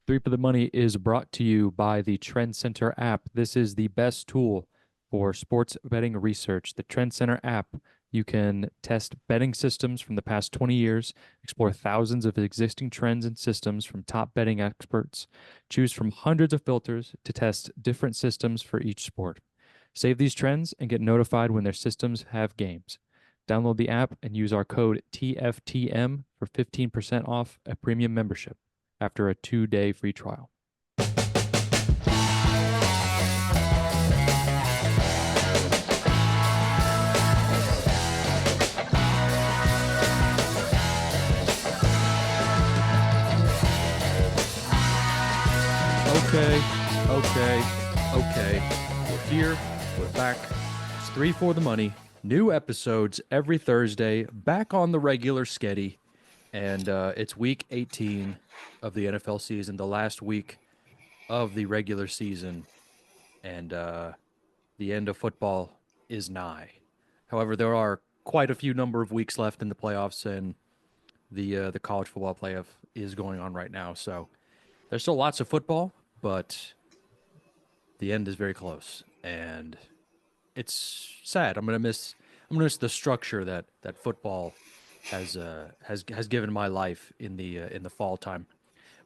Three for the Money is brought to you by the Trend Center app. This is the best tool for sports betting research. The Trend Center app, you can test betting systems from the past 20 years, explore thousands of existing trends and systems from top betting experts, choose from hundreds of filters to test different systems for each sport. Save these trends and get notified when their systems have games. Download the app and use our code TFTM for 15% off a premium membership after a 2-day free trial. Okay. We're here. We're back. It's three for the money. New episodes every Thursday. Back on the regular sketty. And it's week 18 of the NFL season, the last week of the regular season. And the end of football is nigh. However, there are quite a few number of weeks left in the playoffs, and the college football playoff is going on right now. So there's still lots of football, but the end is very close, and it's sad. I'm gonna miss the structure that football has given my life in the fall time.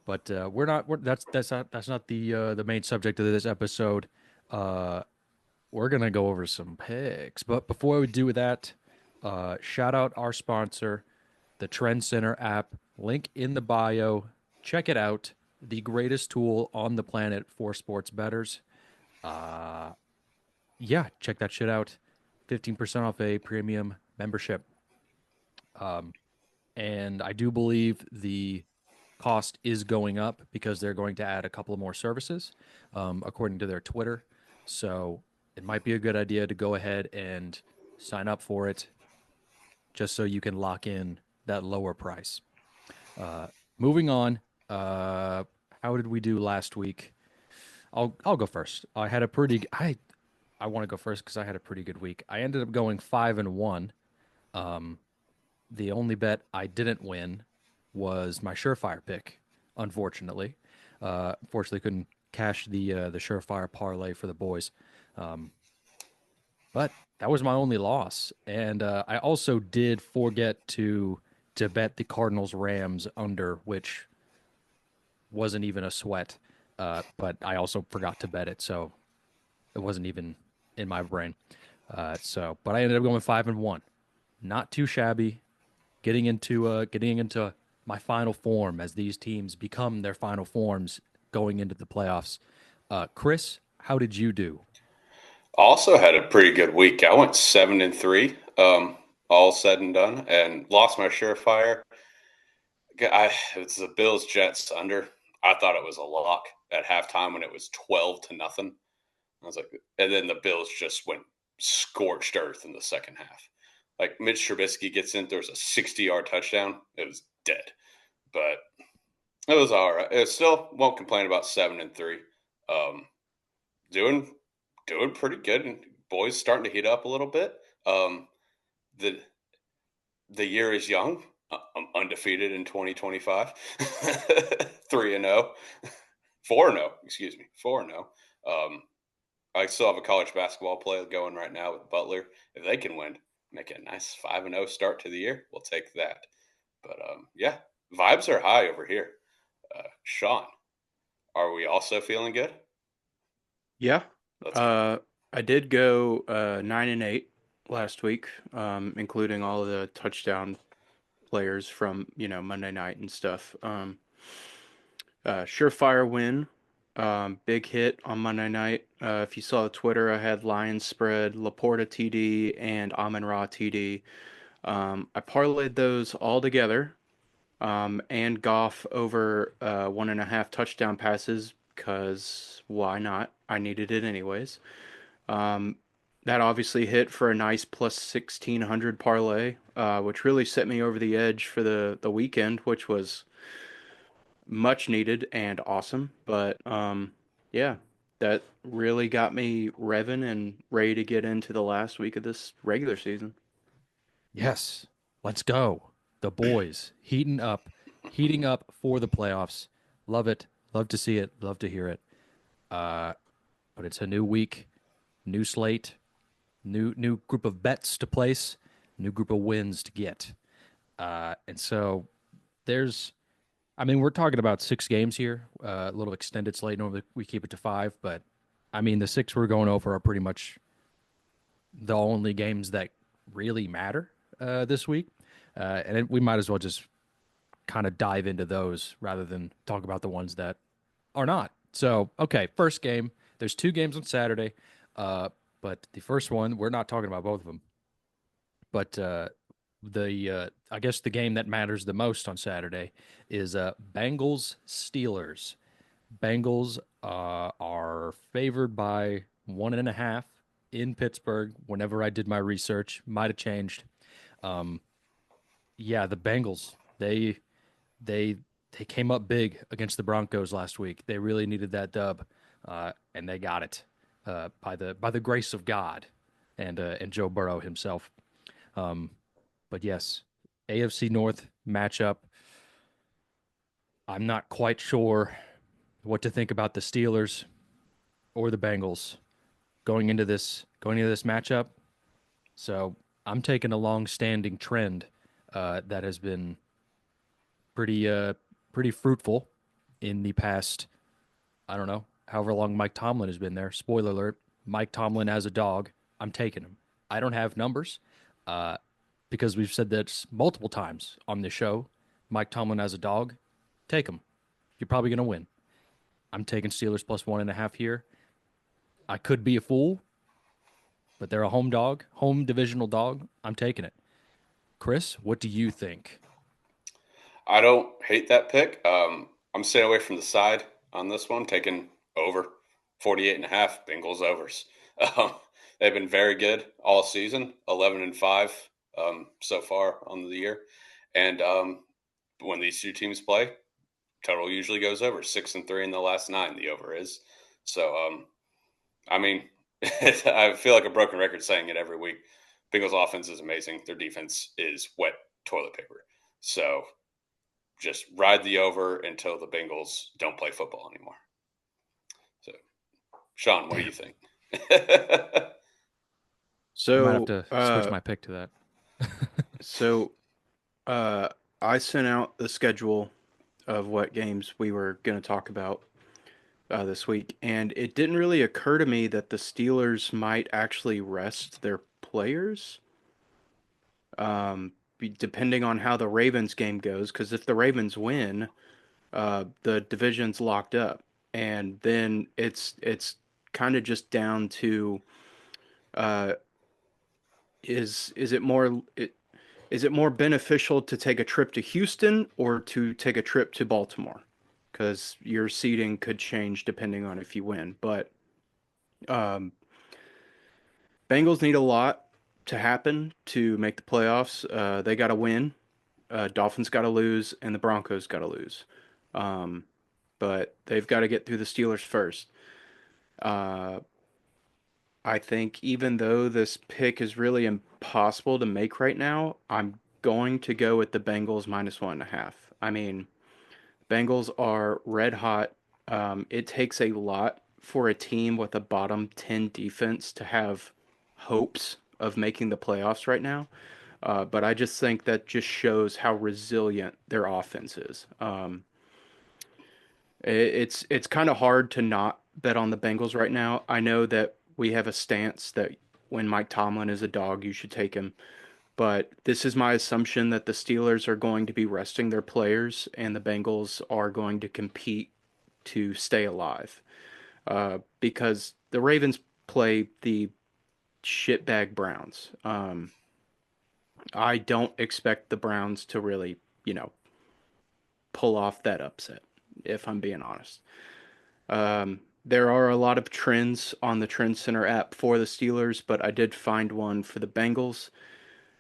But that's not the main subject of this episode. We're gonna go over some picks, but before we do that, shout out our sponsor, the Trend Center app. Link in the bio. Check it out. The greatest tool on the planet for sports bettors. Yeah, check that shit out. 15% off a premium membership. And I do believe the cost is going up because they're going to add a couple of more services, according to their Twitter. So it might be a good idea to go ahead and sign up for it just so you can lock in that lower price. Moving on, how did we do last week? I'll go first. I want to go first because I had a pretty good week. I ended up going 5-1. The only bet I didn't win was my surefire pick, unfortunately. Unfortunately, couldn't cash the surefire parlay for the boys. But that was my only loss, and I also did forget to bet the Cardinals Rams under, which wasn't even a sweat. But I also forgot to bet it, so it wasn't even in my brain. But I ended up going 5-1. Not too shabby. Getting into my final form as these teams become their final forms going into the playoffs. Chris, how did you do? Also had a pretty good week. I went 7-3, all said and done, and lost my surefire. It's the Bills Jets under. I thought it was a lock at halftime when it was 12-0. I was like, and then the Bills just went scorched earth in the second half. Like Mitch Trubisky gets in, there's a 60-yard touchdown. It was dead, but it was all right. It still won't complain about 7-3. Um, doing pretty good, and boys starting to heat up a little bit. The the year is young. I'm undefeated in 2025. 3-0. 4-0, excuse me. 4-0. I still have a college basketball play going right now with Butler. If they can win, make it a nice 5-0 start to the year, we'll take that. But yeah, vibes are high over here. Sean, are we also feeling good? Yeah. Let's go. I did go 9-8 last week, including all of the touchdown players from, Monday night and stuff. Surefire win. Big hit on Monday night. If you saw the Twitter, I had Lions spread, Laporta TD, and Amon-Ra TD. I parlayed those all together, and Goff over 1.5 touchdown passes because why not? I needed it anyways. Um, that obviously hit for a nice plus 1600 parlay, which really set me over the edge for the weekend, which was much needed and awesome. But yeah, that really got me revving and ready to get into the last week of this regular season. Yes, let's go. The boys heating up for the playoffs. Love it. Love to see it. Love to hear it. Uh, but it's a new week, new slate, new group of bets to place, new group of wins to get. And so there's, I mean, we're talking about 6 games here, a little extended slate. Normally we keep it to 5, but I mean, the 6 we're going over are pretty much the only games that really matter this week. We might as well just kind of dive into those rather than talk about the ones that are not. So, okay, first game. There's 2 games on Saturday, uh, but the first one we're not talking about both of them. But the I guess the game that matters the most on Saturday is Bengals Steelers. Bengals are favored by 1.5 in Pittsburgh. Whenever I did my research, might have changed. Um, yeah, the Bengals they they came up big against the Broncos last week. They really needed that dub, and they got it by the grace of God and Joe Burrow himself. Um, but yes, AFC North matchup. I'm not quite sure what to think about the Steelers or the Bengals going into this matchup. So I'm taking a long-standing trend that has been pretty pretty fruitful in the past. I don't know however long Mike Tomlin has been there. Spoiler alert: Mike Tomlin as a dog. I'm taking him. I don't have numbers uh, because we've said that multiple times on this show. Mike Tomlin as a dog, take him. You're probably going to win. I'm taking Steelers plus 1.5 here. I could be a fool, but they're a home dog, home divisional dog. I'm taking it. Chris, what do you think? I don't hate that pick. I'm staying away from the side on this one, taking over 48.5 Bengals overs. Um, they've been very good all season, 11-5 so far on the year. And when these two teams play, total usually goes over 6-3 in the last 9. The over is. So, I mean, I feel like a broken record saying it every week. Bengals offense is amazing. Their defense is wet toilet paper. So just ride the over until the Bengals don't play football anymore. So, Sean, what do Damn, you think? I might have So, to switch my pick to that. so uh, I sent out the schedule of what games we were going to talk about this week, and it didn't really occur to me that the Steelers might actually rest their players, depending on how the Ravens game goes. Because if the Ravens win, the division's locked up, and then it's kind of just down to uh, is it more is it more beneficial to take a trip to Houston or to take a trip to Baltimore? Because your seating could change depending on if you win. But um, Bengals need a lot to happen to make the playoffs. They got to win. Dolphins got to lose, and the Broncos got to lose. Um, but they've got to get through the Steelers first. Uh, I think even though this pick is really impossible to make right now, I'm going to go with the Bengals minus 1.5. I mean, Bengals are red hot. It takes a lot for a team with a bottom 10 defense to have hopes of making the playoffs right now. But I just think that just shows how resilient their offense is. It's kind of hard to not bet on the Bengals right now. I know that we have a stance that when Mike Tomlin is a dog, you should take him. But this is my assumption that the Steelers are going to be resting their players and the Bengals are going to compete to stay alive. Because the Ravens play the shitbag Browns. I don't expect the Browns to really, pull off that upset, if I'm being honest. There are a lot of trends on the Trend Center app for the Steelers, but I did find one for the Bengals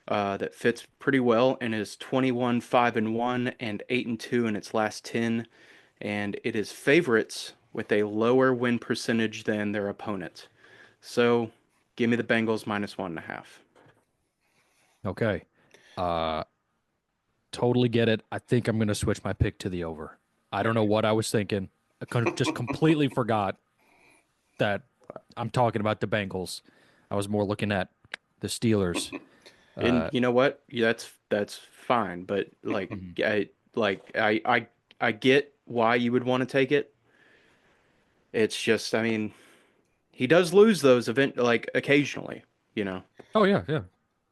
that fits pretty well and is 21-5-1 and 8-2 in its last 10, and it is favorites with a lower win percentage than their opponent. So, give me the Bengals minus 1.5. Okay. Uh, totally get it. I think I'm going to switch my pick to the over. I don't know what I was thinking. just completely forgot that I'm talking about the Bengals. I was more looking at the Steelers. And you know what? Yeah, that's fine, but Mhm. I get why you would want to take it. It's just, I mean, he does lose those event like occasionally, you know. Oh yeah, yeah,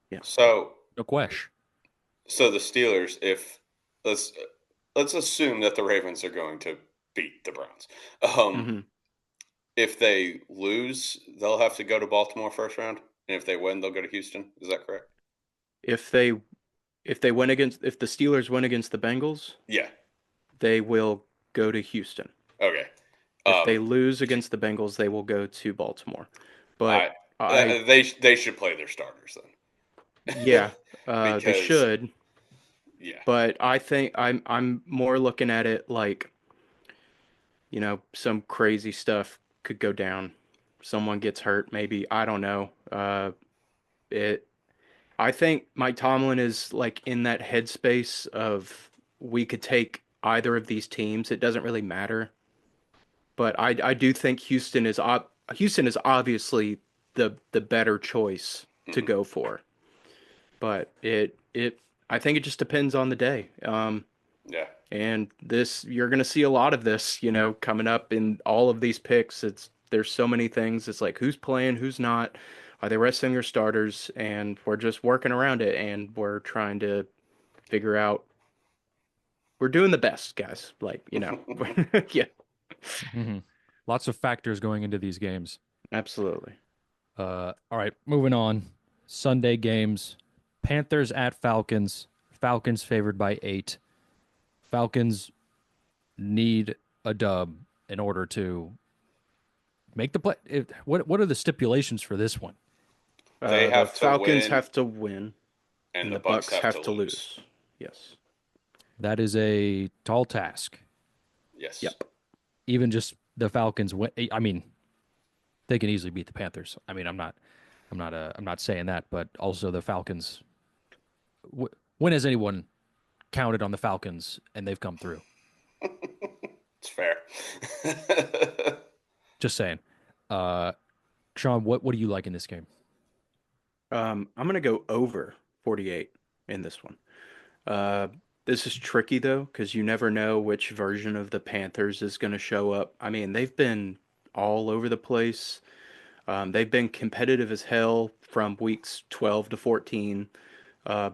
Yeah. So no question. so the Steelers, if let's let's assume that the Ravens are going to beat the Browns. Um, hmm if they lose, they'll have to go to Baltimore first round, and if they win, they'll go to Houston. Is that correct? If they win against if the Steelers win against the Bengals, Yeah. they will go to Houston. Okay. If they Um, lose against the Bengals, they will go to Baltimore. But I I they should play their starters then, yeah, they because should, yeah. but I think I'm more looking at it like, some crazy stuff could go down. Someone gets hurt, maybe. I don't know. It I think Mike Tomlin is like in that headspace of we could take either of these teams. It doesn't really matter. But I do think Houston is obviously the better choice to Mhm. go for. But it I think it just depends on the day. Yeah. And this you're gonna see a lot of this, coming up in all of these picks. There's so many things. It's like who's playing, who's not. Are they resting their starters? And we're just working around it, and we're trying to figure out. We're doing the best, guys. Like, yeah, Hmm. Lots of factors going into these games. absolutely. All right, moving on. Sunday games: Panthers at Falcons. Falcons favored by 8. Falcons need a dub in order to make the play. What are the stipulations for this one? They The have to Falcons win, have to win, and and the the Bucks Bucks have have to to lose. lose. Yes. That is a tall task. Yes. Yep. Even just the Falcons win. I mean, they can easily beat the Panthers. I mean, I'm not saying that, but also the Falcons. When has anyone counted on the Falcons and they've come through? It's fair. Just saying. Uh, Sean, what do you like in this game? I'm gonna go over 48 in this one. Uh, this is tricky though, because you never know which version of the Panthers is gonna show up. I mean, they've been all over the place. They've been competitive as hell from weeks 12 to 14.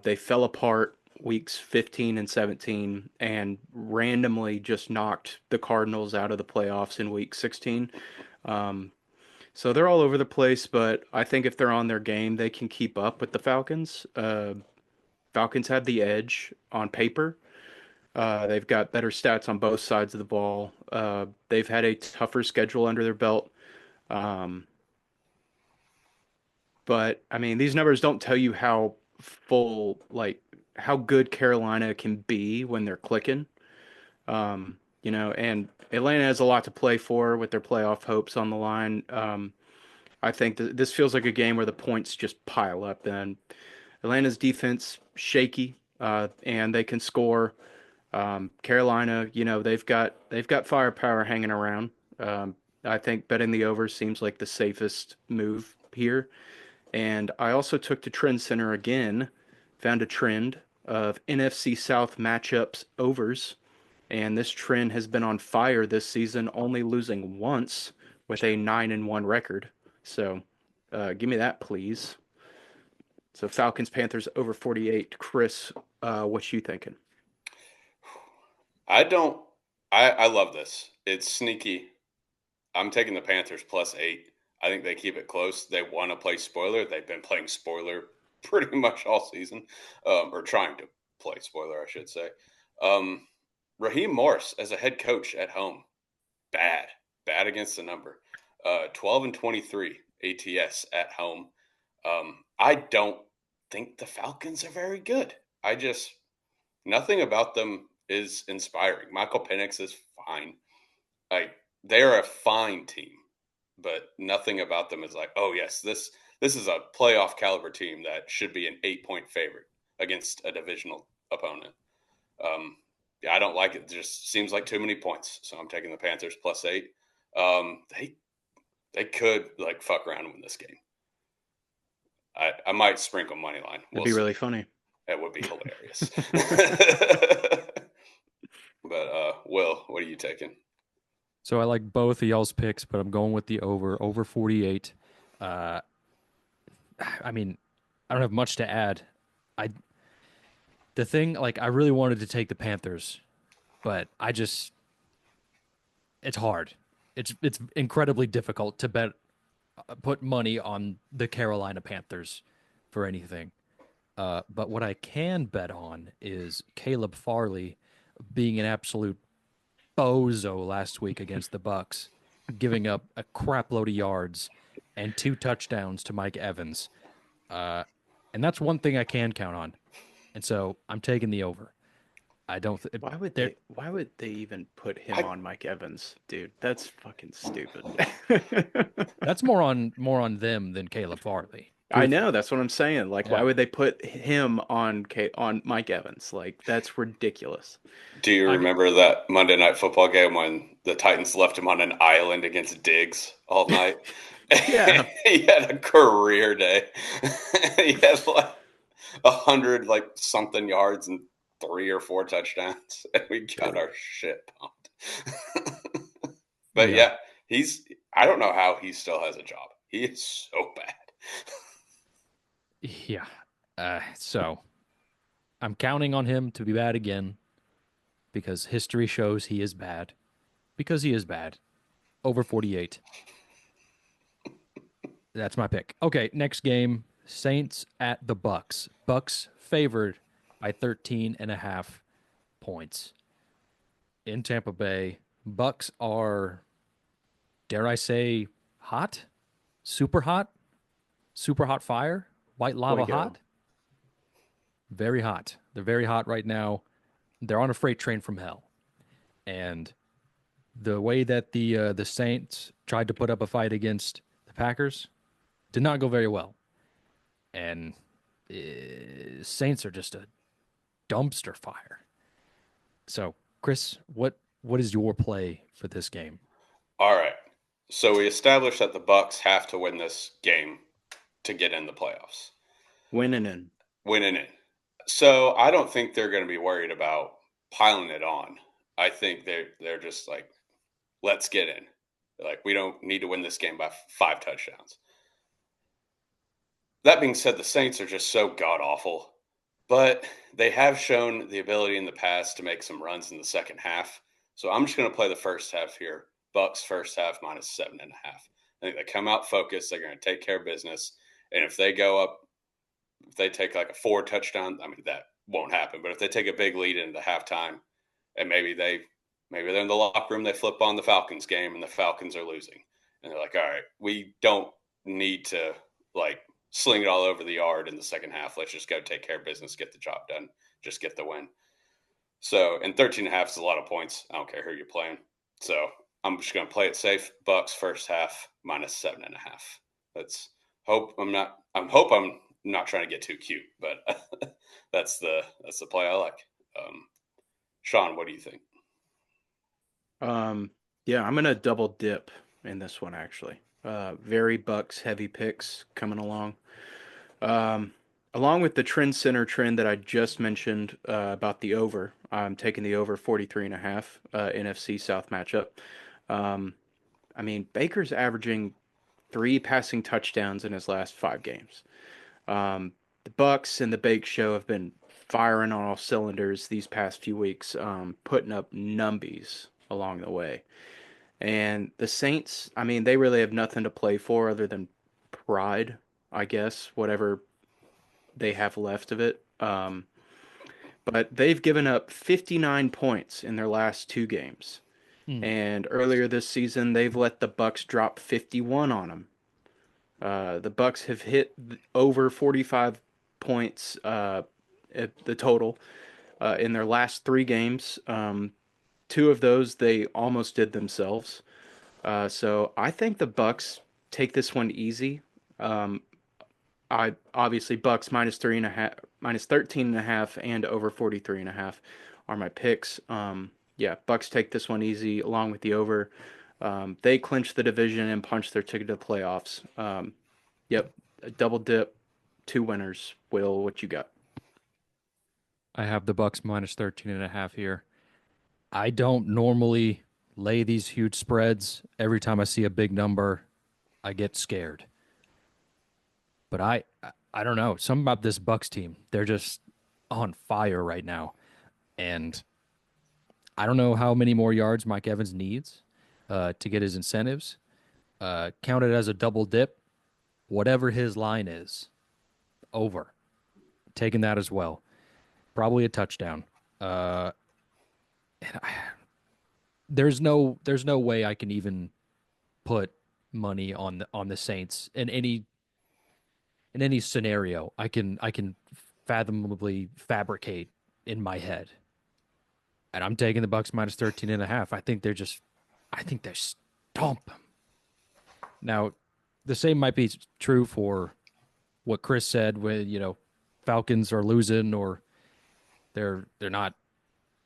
They fell apart weeks 15 and 17 and randomly just knocked the Cardinals out of the playoffs in week 16. Um, so they're all over the place, but I think if they're on their game, they can keep up with the Falcons. Falcons have the edge on paper. They've got better stats on both sides of the ball. They've had a tougher schedule under their belt. Um, but I mean, these numbers don't tell you how how good Carolina can be when they're clicking. And Atlanta has a lot to play for with their playoff hopes on the line. I think this feels like a game where the points just pile up, and Atlanta's defense shaky, and they can score. Carolina, they've got firepower hanging around. I think betting the over seems like the safest move here. And I also took to Trend Center again, found a trend of NFC South matchups overs, and this trend has been on fire this season, only losing once with a 9-1 record. So, give me that, please. So Falcons Panthers over 48. Chris, what you thinking? I don't. I love this. It's sneaky. I'm taking the Panthers +8. I think they keep it close. They want to play spoiler. They've been playing spoiler pretty much all season, or trying to play spoiler, I should say. Um, Raheem Morris as a head coach at home, bad, bad against the number. 12-23 ATS at home. I don't think the Falcons are very good. I just nothing about them is inspiring. Michael Penix is fine. Like they're a fine team, but nothing about them is like, oh yes, this is a playoff caliber team that should be an 8-point favorite against a divisional opponent. Um, I don't like it. It just seems like too many points. So I'm taking the Panthers +8. They could like fuck around and win this game. I might sprinkle money line. That'd We'll be see. really funny. That would be hilarious. But Will, what are you taking? So I like both of y'all's picks, but I'm going with the over 48. Uh, I mean, I don't have much to add. I the thing like I really wanted to take the Panthers, but it's hard. It's incredibly difficult to put money on the Carolina Panthers for anything. But what I can bet on is Caleb Farley being an absolute bozo last week against the Bucks, giving up a crap load of yards and 2 touchdowns to Mike Evans. And that's one thing I can count on. And so I'm taking the over. I don't. There. Why would they even put him I on Mike Evans, dude? That's fucking stupid. That's more on them than Caleb Farley. I Truthfully. know, that's what I'm saying. Like, why Yeah. would they put him on Mike Evans? Like, that's ridiculous. Do you I, remember that Monday Night Football game when the Titans left him on an island against Diggs all night? Yeah. He had a career day. He had like 100 like something yards and 3 or 4 touchdowns, and we got our shit pumped. But yeah. yeah, he's. I don't know how he still has a job. He is so bad. Yeah. So I'm counting on him to be bad again because history shows he is bad. Because he is bad. Over 48. That's my pick. Okay, next game. Saints at the Bucks. Bucks favored by 13.5 points in Tampa Bay. Bucks are, dare I say, hot? Super hot? Super hot fire? White lava Fuego. hot? Very hot. They're very hot right now. They're on a freight train from hell. And the way that the Saints tried to put up a fight against the Packers did not go very well. And Saints are just a dumpster fire. So, Chris, what is your play for this game? All right. So we established that the Bucks have to win this game to get in the playoffs. Winning in. Winning it. So I don't think they're going to be worried about piling it on. I think they're just like, let's get in. Like we don't need to win this game by 5 touchdowns. That being said, the Saints are just so god awful, but they have shown the ability in the past to make some runs in the second half. So I'm just going to play the first half here. Bucks first half -7.5. I think they come out focused. They're going to take care of business, and if they go up, if they take like a 4 touchdown, I mean that won't happen. But if they take a big lead into halftime, and maybe they're in the locker room, they flip on the Falcons game, and the Falcons are losing, and they're like, all right, we don't need to like sling it all over the yard in the second half. Let's just go take care of business, get the job done, just get the win. So, and 13.5 is a lot of points. I don't care who you're playing. So I'm just going to play it safe. Bucks first half -7.5. Let's hope I'm not trying to get too cute, but that's the play I like. Sean, what do you think? Yeah, I'm gonna double dip in this one actually. Very Bucks heavy picks coming along. Um, Along with the trend center trend that I just mentioned about the over, I'm taking the over 43.5 NFC South matchup. Um, I mean, Baker's averaging 3 passing touchdowns in his last 5 games. The Bucks and the Bake Show have been firing on all cylinders these past few weeks, putting up numbies along the way. And the Saints, I mean, they really have nothing to play for other than pride, I guess, whatever they have left of it. But they've given up 59 points in their last 2 games. Mm. And earlier this season, they've let the Bucks drop 51 on them. The Bucks have hit over 45 points at the total in their last 3 games. 2 of those they almost did themselves. So I think the Bucks take this one easy. Um, I obviously Bucks -3.5, -13.5, and over 43.5 are my picks. Yeah, Bucks take this one easy along with the over. They clinch the division and punch their ticket to the playoffs. Yep, a double dip, two winners. Will, what you got? I have the Bucks minus 13 and a half here. I don't normally lay these huge spreads. Every time I see a big number, I get scared. But I don't know. Something about this Bucks team. They're just on fire right now. And I don't know how many more yards Mike Evans needs to get his incentives. Count it as a double dip. Whatever his line is, over. Taking that as well. Probably a touchdown. Uh, and I, there's no way I can even put money on the Saints in any scenario I can fathomably fabricate in my head. And I'm taking the Bucks minus 13 and a half. I think they stomp them. Now, the same might be true for what Chris said when, Falcons are losing or they're not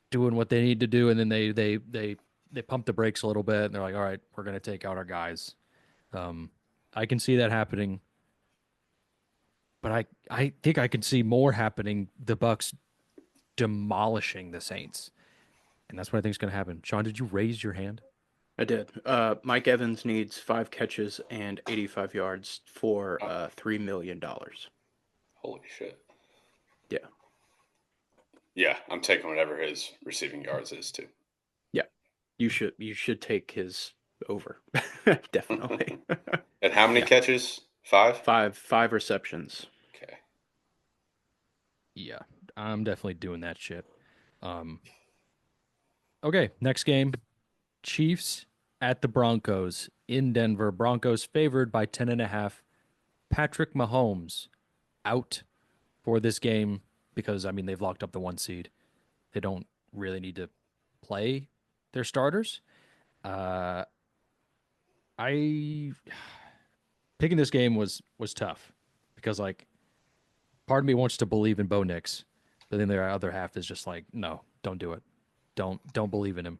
doing what they need to do and then they pump the brakes a little bit and they're like, "All right, we're going to take out our guys." Um I can see that happening, but I think I can see more happening, the Bucks demolishing the Saints. And that's what I think is going to happen. Sean, did you raise your hand? I did. Mike Evans needs 5 catches and 85 yards for Oh, $3 million. holy shit. Yeah, Yeah, I'm taking whatever his receiving yards is too. yeah. You should take his over. Definitely. And how many Yeah. catches? 5? Five receptions. Okay. Yeah, I'm definitely doing that shit. Um, okay, next game. Chiefs at the Broncos in Denver. Broncos favored by 10 and a half. Patrick Mahomes out for this game because, I mean, they've locked up the 1 seed. They don't really need to play their starters. Uh, I picking this game was tough because, like, part of me wants to believe in Bo Nix, but then the other half is just like, no, don't do it. Don't believe in him.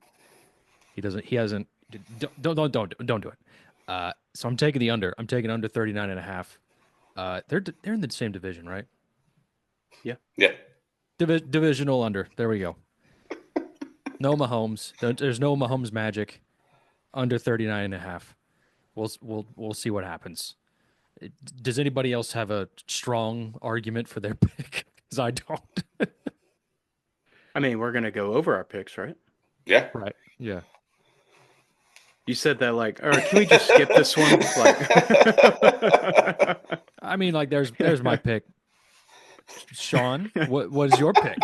He doesn't. He hasn't. Don't do it. So I'm taking the under. I'm taking under 39 and a half. They're in the same division, right? Yeah. Yeah. Divisional under. There we go. No Mahomes. There's no Mahomes magic. Under 39 and a half. We'll see what happens. Does anybody else have a strong argument for their pick? Because I don't. I mean, we're gonna go over our picks, right? Yeah. Right. Yeah. You said that like, or can we just skip this one? Like, I mean, like, there's my pick. Sean, what is your pick?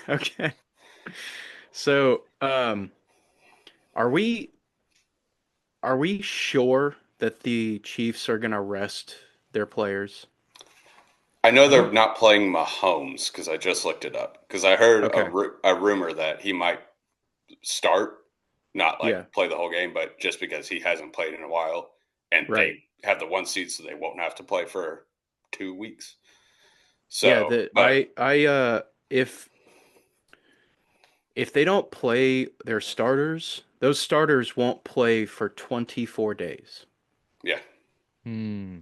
okay. So, are we are we sure that the Chiefs are gonna rest their players? I know I they're don't. not playing Mahomes because I just looked it up. Because I heard Okay. a rumor that he might start, not Yeah. like play the whole game, but just because he hasn't played in a while, and Right. they have the 1 seed, so they won't have to play for 2 weeks. Yeah. So, but If they don't play their starters, those starters won't play for 24 days. yeah, Hmm.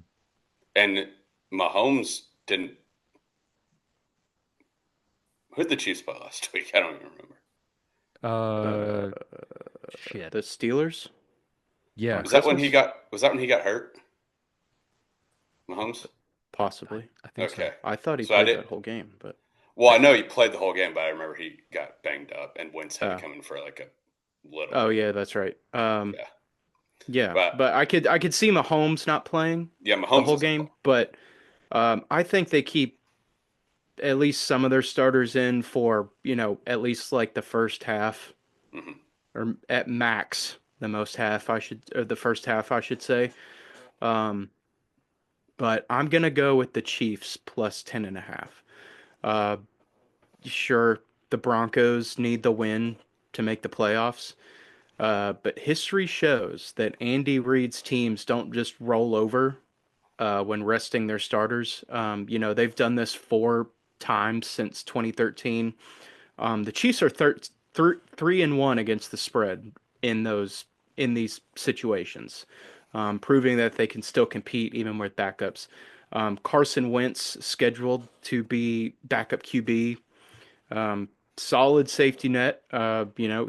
and Mahomes didn't. Who did the Chiefs play last week? I don't even remember. Uh. Uh, Shit. the Steelers Yeah. on Was that when he Christmas, got? Was that when he got hurt? Mahomes. possibly. I think so. Okay. I thought he So I played did. that whole game, but Well, I know he played the whole game, but I remember he got banged up, and Wentz had to uh, come in for like a little oh bit. yeah, that's right. Yeah, Yeah, but but I could see Mahomes not playing yeah, the Mahomes whole isn't playing. game, but I think they keep at least some of their starters in for, at least like the first half, Hmm. or at max the most half I should or the first half I should say. Um, but I'm gonna go with the Chiefs plus 10.5. Uh, sure, the Broncos need the win to make the playoffs. But history shows that Andy Reid's teams don't just roll over when resting their starters. They've done this 4 times since 2013. The Chiefs are 3-1 against the spread in these situations, proving that they can still compete even with backups. Carson Wentz scheduled to be backup QB. Um, Solid safety net.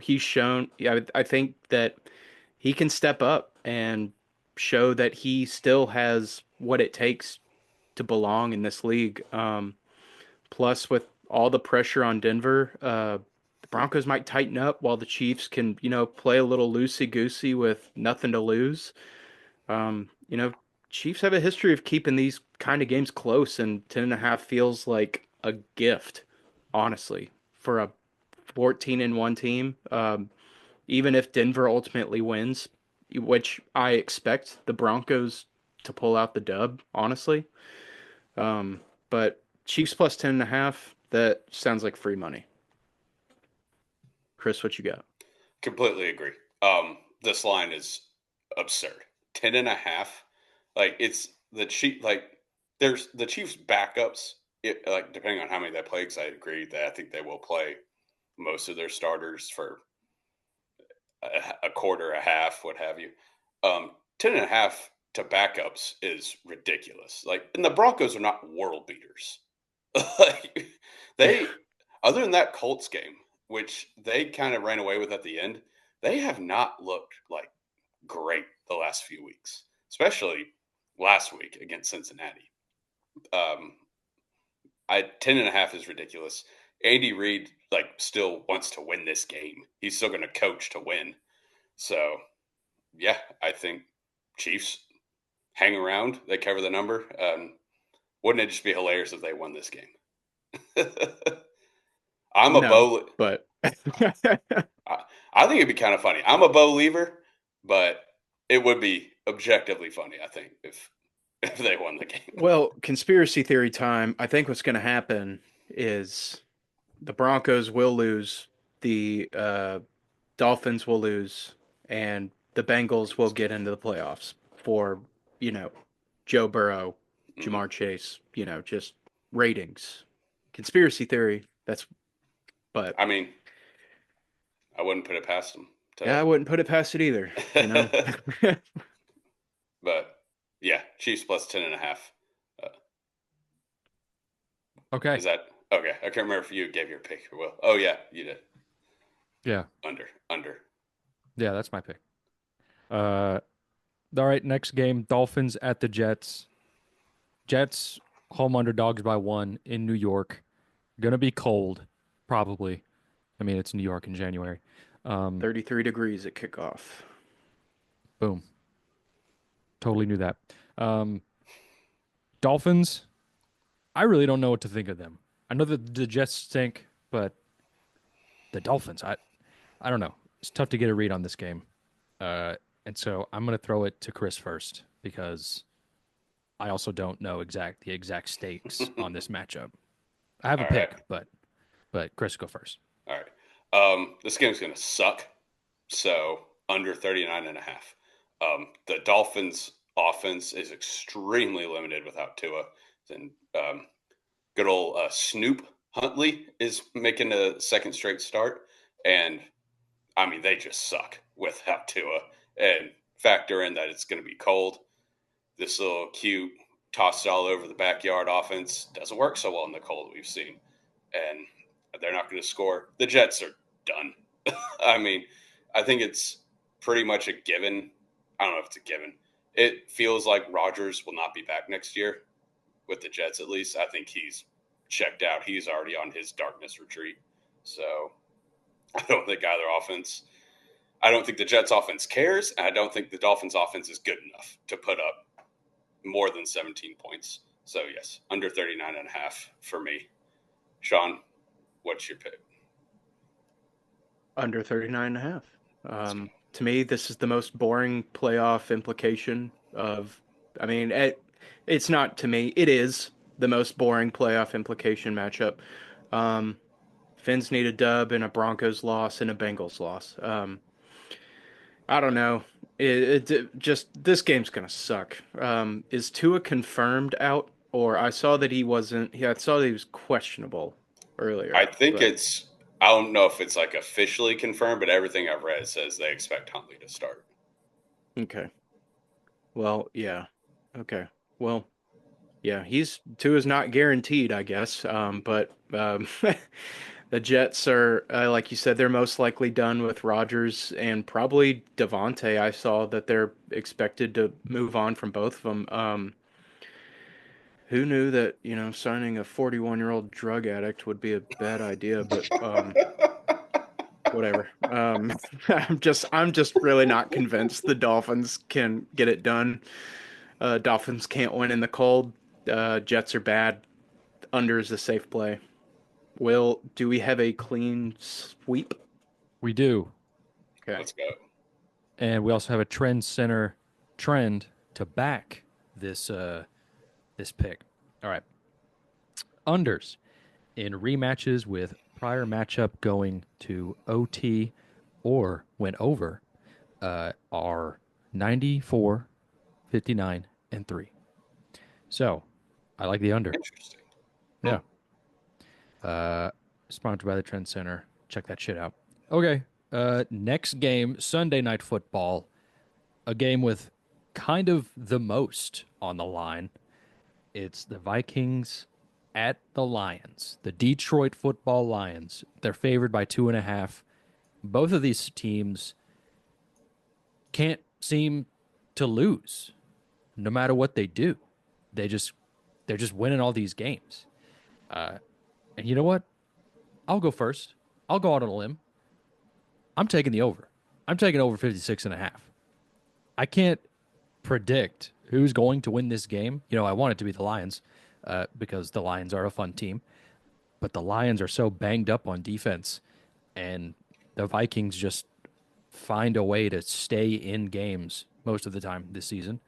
He's shown. Yeah, I think that he can step up and show that he still has what it takes to belong in this league. Plus, with all the pressure on Denver, the Broncos might tighten up while the Chiefs can, play a little loosey goosey with nothing to lose. Um, you know, Chiefs have a history of keeping these kind of games close, and 10.5 feels like a gift, honestly, for a 14-1 team. Even if Denver ultimately wins, which I expect the Broncos to pull out the dub, honestly. But Chiefs plus 10.5, that sounds like free money. Chris, what you got? Completely agree. This line is absurd. 10.5. Like it's the Chief. Like there's the Chiefs backups. Like depending on how many they play, because I agree that I think they will play most of their starters for a quarter, a half, what have you. 10.5 to backups is ridiculous. Like, and the Broncos are not world beaters. Like, Yeah. they, other than that Colts game, which they kind of ran away with at the end, they have not looked like great the last few weeks, especially last week against Cincinnati. Um, 10.5 is ridiculous. Andy Reid still wants to win this game. He's still going to coach to win. So yeah, I think Chiefs hang around. They cover the number. Wouldn't it just be hilarious if they won this game? I'm a No, Bo. but I think it'd be kind of funny. I'm a Bo lever, but it would be objectively funny. I think if they won the game. well, conspiracy theory time. I think what's going to happen is the Broncos will lose, the Dolphins will lose, and the Bengals will get into the playoffs for, you know, Joe Burrow, Mm-hmm. Jamar Chase, just ratings. Conspiracy theory. But I mean, I wouldn't put it past them yeah, to, I wouldn't put it past it either. but yeah, Chiefs plus 10.5. Uh, Okay. is that okay? I can't remember if you gave your pick or Will. Oh yeah, you did. Yeah. Under. Yeah, that's my pick. Uh, all right, next game, Dolphins at the Jets. Jets home underdogs by 1 in New York. Gonna be cold, probably. I mean, it's New York in January. 33 degrees at kickoff. Boom. Totally knew that. Um, Dolphins, I really don't know what to think of them. I know that the Jets stink, but the Dolphins, I don't know. It's tough to get a read on this game. Uh, and so I'm gonna throw it to Chris first because I also don't know the exact stakes on this matchup. I have a All right. pick, but Chris, go first. All right. This game's going to suck. So under 39.5. The Dolphins offense is extremely limited without Tua. And good old Snoop Huntley is making a second straight start. And I mean, they just suck without Tua. And factor in that it's going to be cold. This little cute tossed all over the backyard offense doesn't work so well in the cold we've seen. And they're not going to score. The Jets are done. I mean, I think it's pretty much a given. I don't know if it's a given. It feels like Rodgers will not be back next year with the Jets, at least. I think he's checked out. He's already on his darkness retreat. So I don't think either offense. I don't think the Jets offense cares. And I don't think the Dolphins offense is good enough to put up more than 17 points. So, yes, under 39.5 for me. Sean, what's your pick? Under 39.5. Let's go. To me, this is the most boring playoff implication of, I mean, it's not to me, it is the most boring playoff implication matchup. Um, Finns need a dub and a Broncos loss and a Bengals loss. I don't know. Just this game's gonna suck. Is Tua confirmed out? Or I saw that he wasn't. Yeah, I saw that he was questionable I earlier, think but it's I don't know if it's like officially confirmed, but everything I've read says they expect Huntley to start. Okay. Well, yeah. Okay. Well, yeah. Two is not guaranteed, I guess. But the Jets are, like you said, they're most likely done with Rodgers and probably Devontae. I saw that they're expected to move on from both of them. Who knew that, signing a 41-year-old drug addict would be a bad idea, but whatever. I'm just really not convinced the Dolphins can get it done. Dolphins can't win in the cold. Jets are bad. Under is a safe play. Do we have a clean sweep? We do. Okay. Let's go. And we also have a trend center trend to back this this pick. All right. Unders in rematches with prior matchup going to OT or went over are 94, 59, and 3. So I like the under. Interesting. Yeah. Sponsored by the Trend Center. Check that shit out. Okay. Next game, Sunday Night Football. A game with kind of the most on the line. It's the Vikings at the Lions, the Detroit Football Lions. They're favored by 2.5. Both of these teams can't seem to lose, no matter what they do. They're just winning all these games. And you know what? I'll go first. I'll go out on a limb. I'm taking the over. I'm taking over 56.5. I can't predict who's going to win this game. I want it to be the Lions because the Lions are a fun team. But the Lions are so banged up on defense, and the Vikings just find a way to stay in games most of the time this season.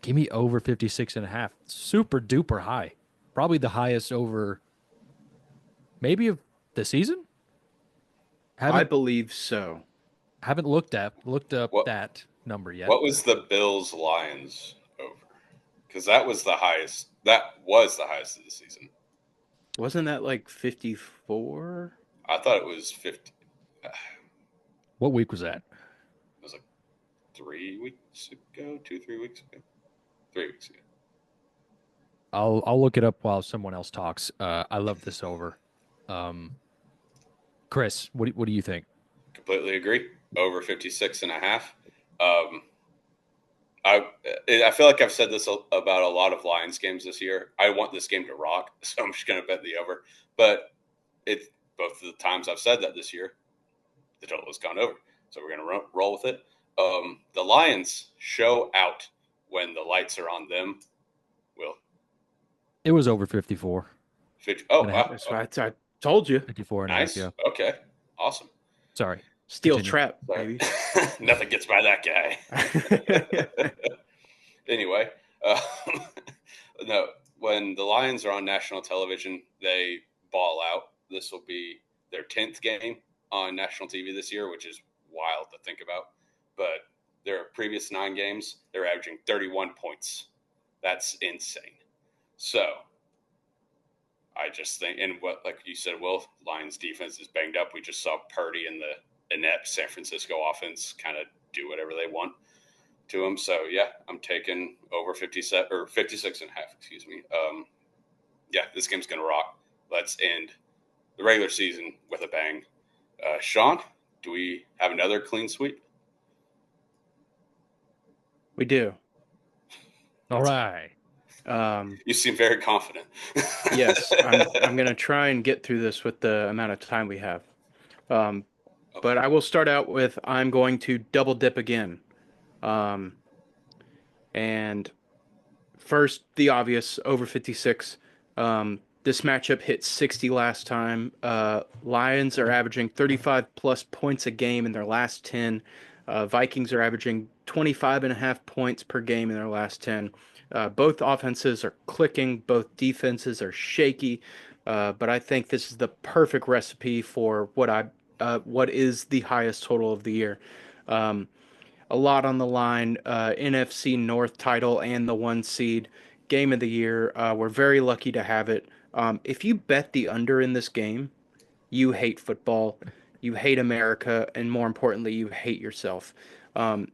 Give me over 56.5. Super duper high. Probably the highest over maybe of the season. I believe so. Haven't looked up What that number yet. what was the Bills Lions over? Because that was the highest. That was the highest of the season. Wasn't that like 54? I thought it was 50. It What week was that? was like 3 weeks ago, 3 weeks ago, 3 weeks ago. I'll look it up while someone else talks. I love this over. Chris, what do you think? Completely agree. Over 56.5. Um, I feel like I've said this about a lot of Lions games this year. I want this game to rock, so I'm just going to bet the over. But it both of the times I've said that this year, the total has gone over. So we're going to roll with it. The Lions show out when the lights are on them. Will It was over 54. 50, oh And a half. wow, That's what I told you. 54 and a half, nice. yeah. Okay, awesome. Sorry. Steel Continue. trap, Sorry. baby. Nothing gets by that guy. Anyway, uh, no. When the Lions are on national television, they ball out. This will be their 10th game on national TV this year, which is wild to think about. But their previous 9 games, they're averaging 31 points. That's insane. So I just think, and what, like you said, Will, Lions defense is banged up. We just saw Purdy and the inept San Francisco offense kind of do whatever they want to them. So yeah, I'm taking over 57 or 56.5. Excuse me. Yeah, this game's gonna rock. Let's end the regular season with a bang. Sean, do we have another clean sweep? We do. All right. You seem very confident. Yes, I'm gonna try and get through this with the amount of time we have. But I will start out with I'm going to double dip again. And first, the obvious over 56. This matchup hit 60 last time. Lions are averaging 35 plus points a game in their last 10. Vikings are averaging 25 and a half points per game in their last 10. Both offenses are clicking, both defenses are shaky. But I think this is the perfect recipe for what is the highest total of the year. A lot on the line. NFC North title and the 1 seed game of the year. We're very lucky to have it. If you bet the under in this game, you hate football, you hate America, and more importantly, you hate yourself.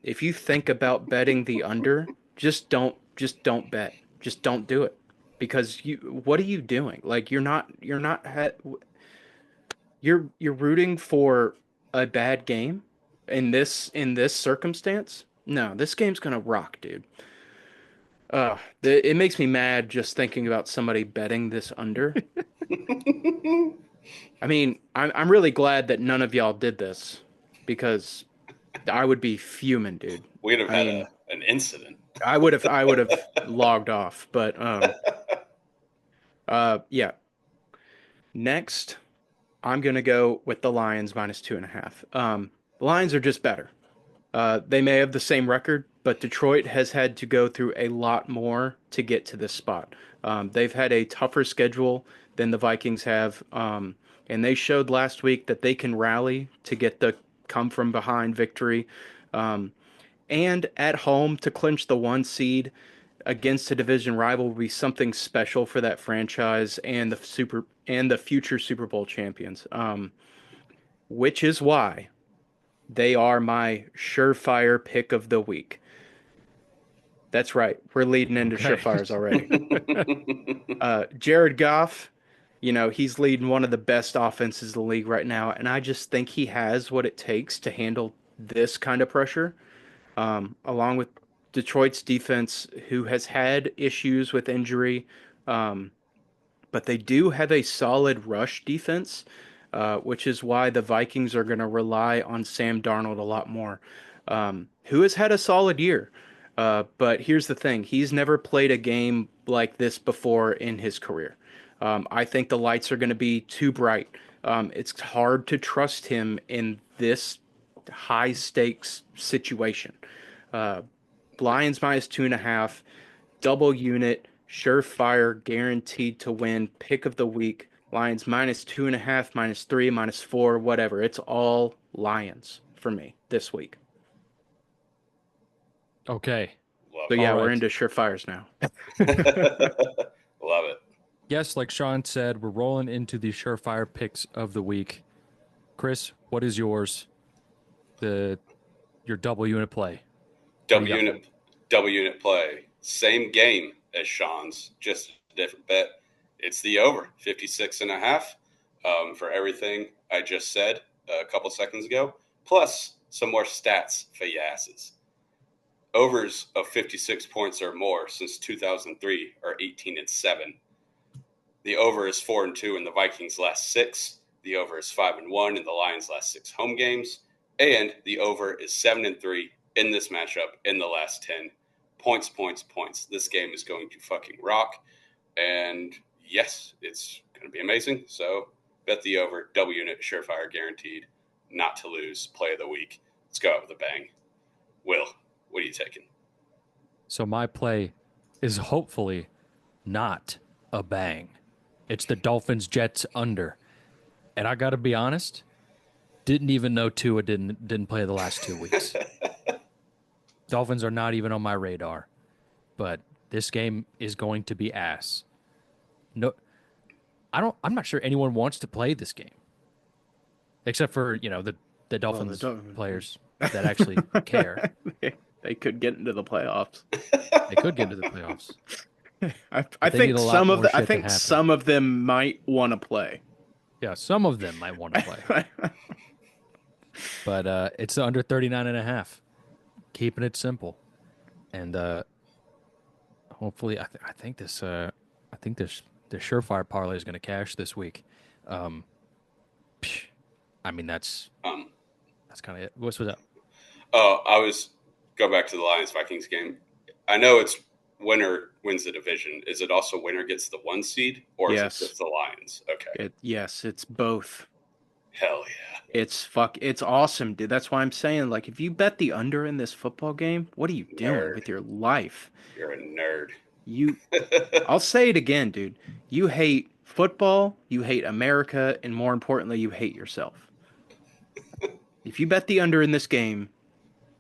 If you think about betting the under, just don't bet. Just don't do it. Because what are you doing? Like you're rooting for a bad game in this circumstance? No, this game's gonna rock, dude. It makes me mad just thinking about somebody betting this under. I mean, I'm really glad that none of y'all did this because I would be fuming, dude. We'd have I had mean, an incident. I would have logged off, but yeah. Next, I'm gonna go with the Lions minus 2.5. The Lions are just better. They may have the same record, but Detroit has had to go through a lot more to get to this spot. They've had a tougher schedule than the Vikings have, and they showed last week that they can rally to get the come from behind victory. Um, and at home to clinch the 1 seed against a division rival will be something special for that franchise and the future Super Bowl champions. Which is why they are my surefire pick of the week. That's right. We're leading into Okay. surefires already. Jared Goff, he's leading one of the best offenses in the league right now, and I just think he has what it takes to handle this kind of pressure, along with Detroit's defense, who has had issues with injury. Um, but they do have a solid rush defense, which is why the Vikings are going to rely on Sam Darnold a lot more, who has had a solid year. But here's the thing, he's never played a game like this before in his career. I think the lights are going to be too bright. It's hard to trust him in this high stakes situation. Uh, Lions minus 2.5, double unit, surefire, guaranteed to win, pick of the week. Lions minus 2.5, -3, -4, whatever. It's all Lions for me this week. Okay. Love So it. yeah, All we're right. into surefires now. Love it. Yes, like Sean said, we're rolling into the surefire picks of the week. Chris, what is yours? Your double unit play. What do W you got? unit, W unit play. Same game as Sean's, just a different bet. It's the over 56.5 for everything I just said a couple seconds ago, plus some more stats for your asses. Overs of 56 points or more since 2003 are 18-7. The over is 4-2 in the Vikings' last 6. The over is 5-1 in the Lions' last 6 home games, and the over is 7-3 in this matchup in the last 10. Points, points, points. This game is going to fucking rock, and yes, it's going to be amazing. So bet the over, double unit, surefire, guaranteed, not to lose. Play of the week. Let's go out with a bang. Will, what are you taking? So my play is hopefully not a bang. It's the Dolphins Jets under. And I got to be honest, didn't even know Tua didn't play the last 2 weeks. Dolphins are not even on my radar. But this game is going to be ass. No, I'm not sure anyone wants to play this game. Except for, the Dolphins players that actually care. They could get into the playoffs. They could get into the playoffs. I they need think a lot some of more the, I shit to think happen. some of them might want to play. Yeah, some of them might want to play. But it's under 39.5. Keeping it simple. And hopefully I think this the surefire parlay is going to cash this week. I mean that's Um, kind of it. What's up? Oh, I was go back to the Lions Vikings game. I know it's winner wins the division. Is it also winner gets the 1 seed, or is it Yes. just the Lions? Okay, Yes, it's both. hell yeah. It's awesome, dude. That's why I'm saying, like, if you bet the under in this football game, what are you doing Nerd. with your life? You're a nerd. I'll say it again, dude. You hate football, you hate America, and more importantly, you hate yourself. If you bet the under in this game,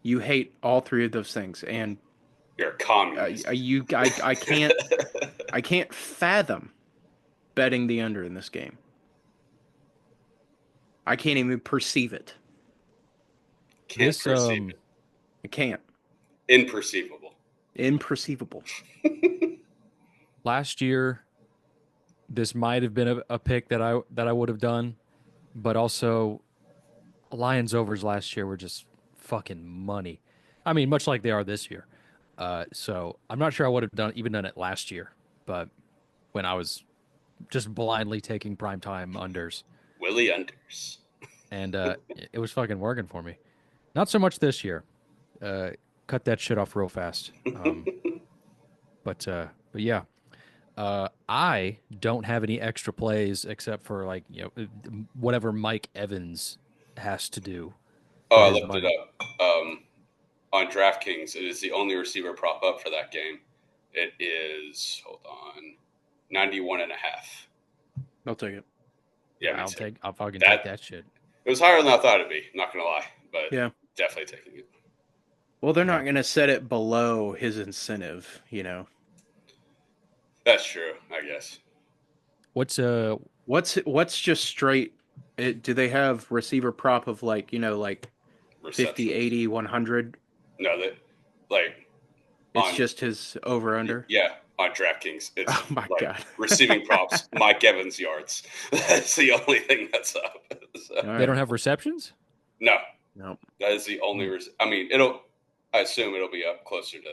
you hate all three of those things, and You're a communist. I can't fathom betting the under in this game. I can't even perceive it. Can't This perceive it. I can't. Imperceivable. Imperceivable. last year, this might have been a pick that I would have done, but also Lions overs last year were just fucking money. I mean, much like they are this year. So I'm not sure I would have done it last year, but when I was just blindly taking primetime unders, Willie Unders. and it was fucking working for me. Not so much this year. Uh, cut that shit off real fast. But yeah, I don't have any extra plays except for like whatever Mike Evans has to do Oh, for I his looked it money. up. On DraftKings, it is the only receiver prop up for that game. It is, hold on, 91 and a half. I'll take it. Yeah, me too. I'll fucking That take that shit. It was higher than I thought it'd be. Not gonna lie, but Yeah. definitely taking it. Well, they're Yeah. not going to set it below his incentive, That's true, I guess. What's What's just straight do they have receiver prop of like 50, Receptions. 80, 100? No, that like It's on just his over under. yeah on DraftKings, it's Oh my like god. receiving props. Mike Evans yards. That's the only thing that's up. So, All they don't right. have receptions? no, Nope. that is the only. Hmm. I mean, it'll. I assume it'll be up closer to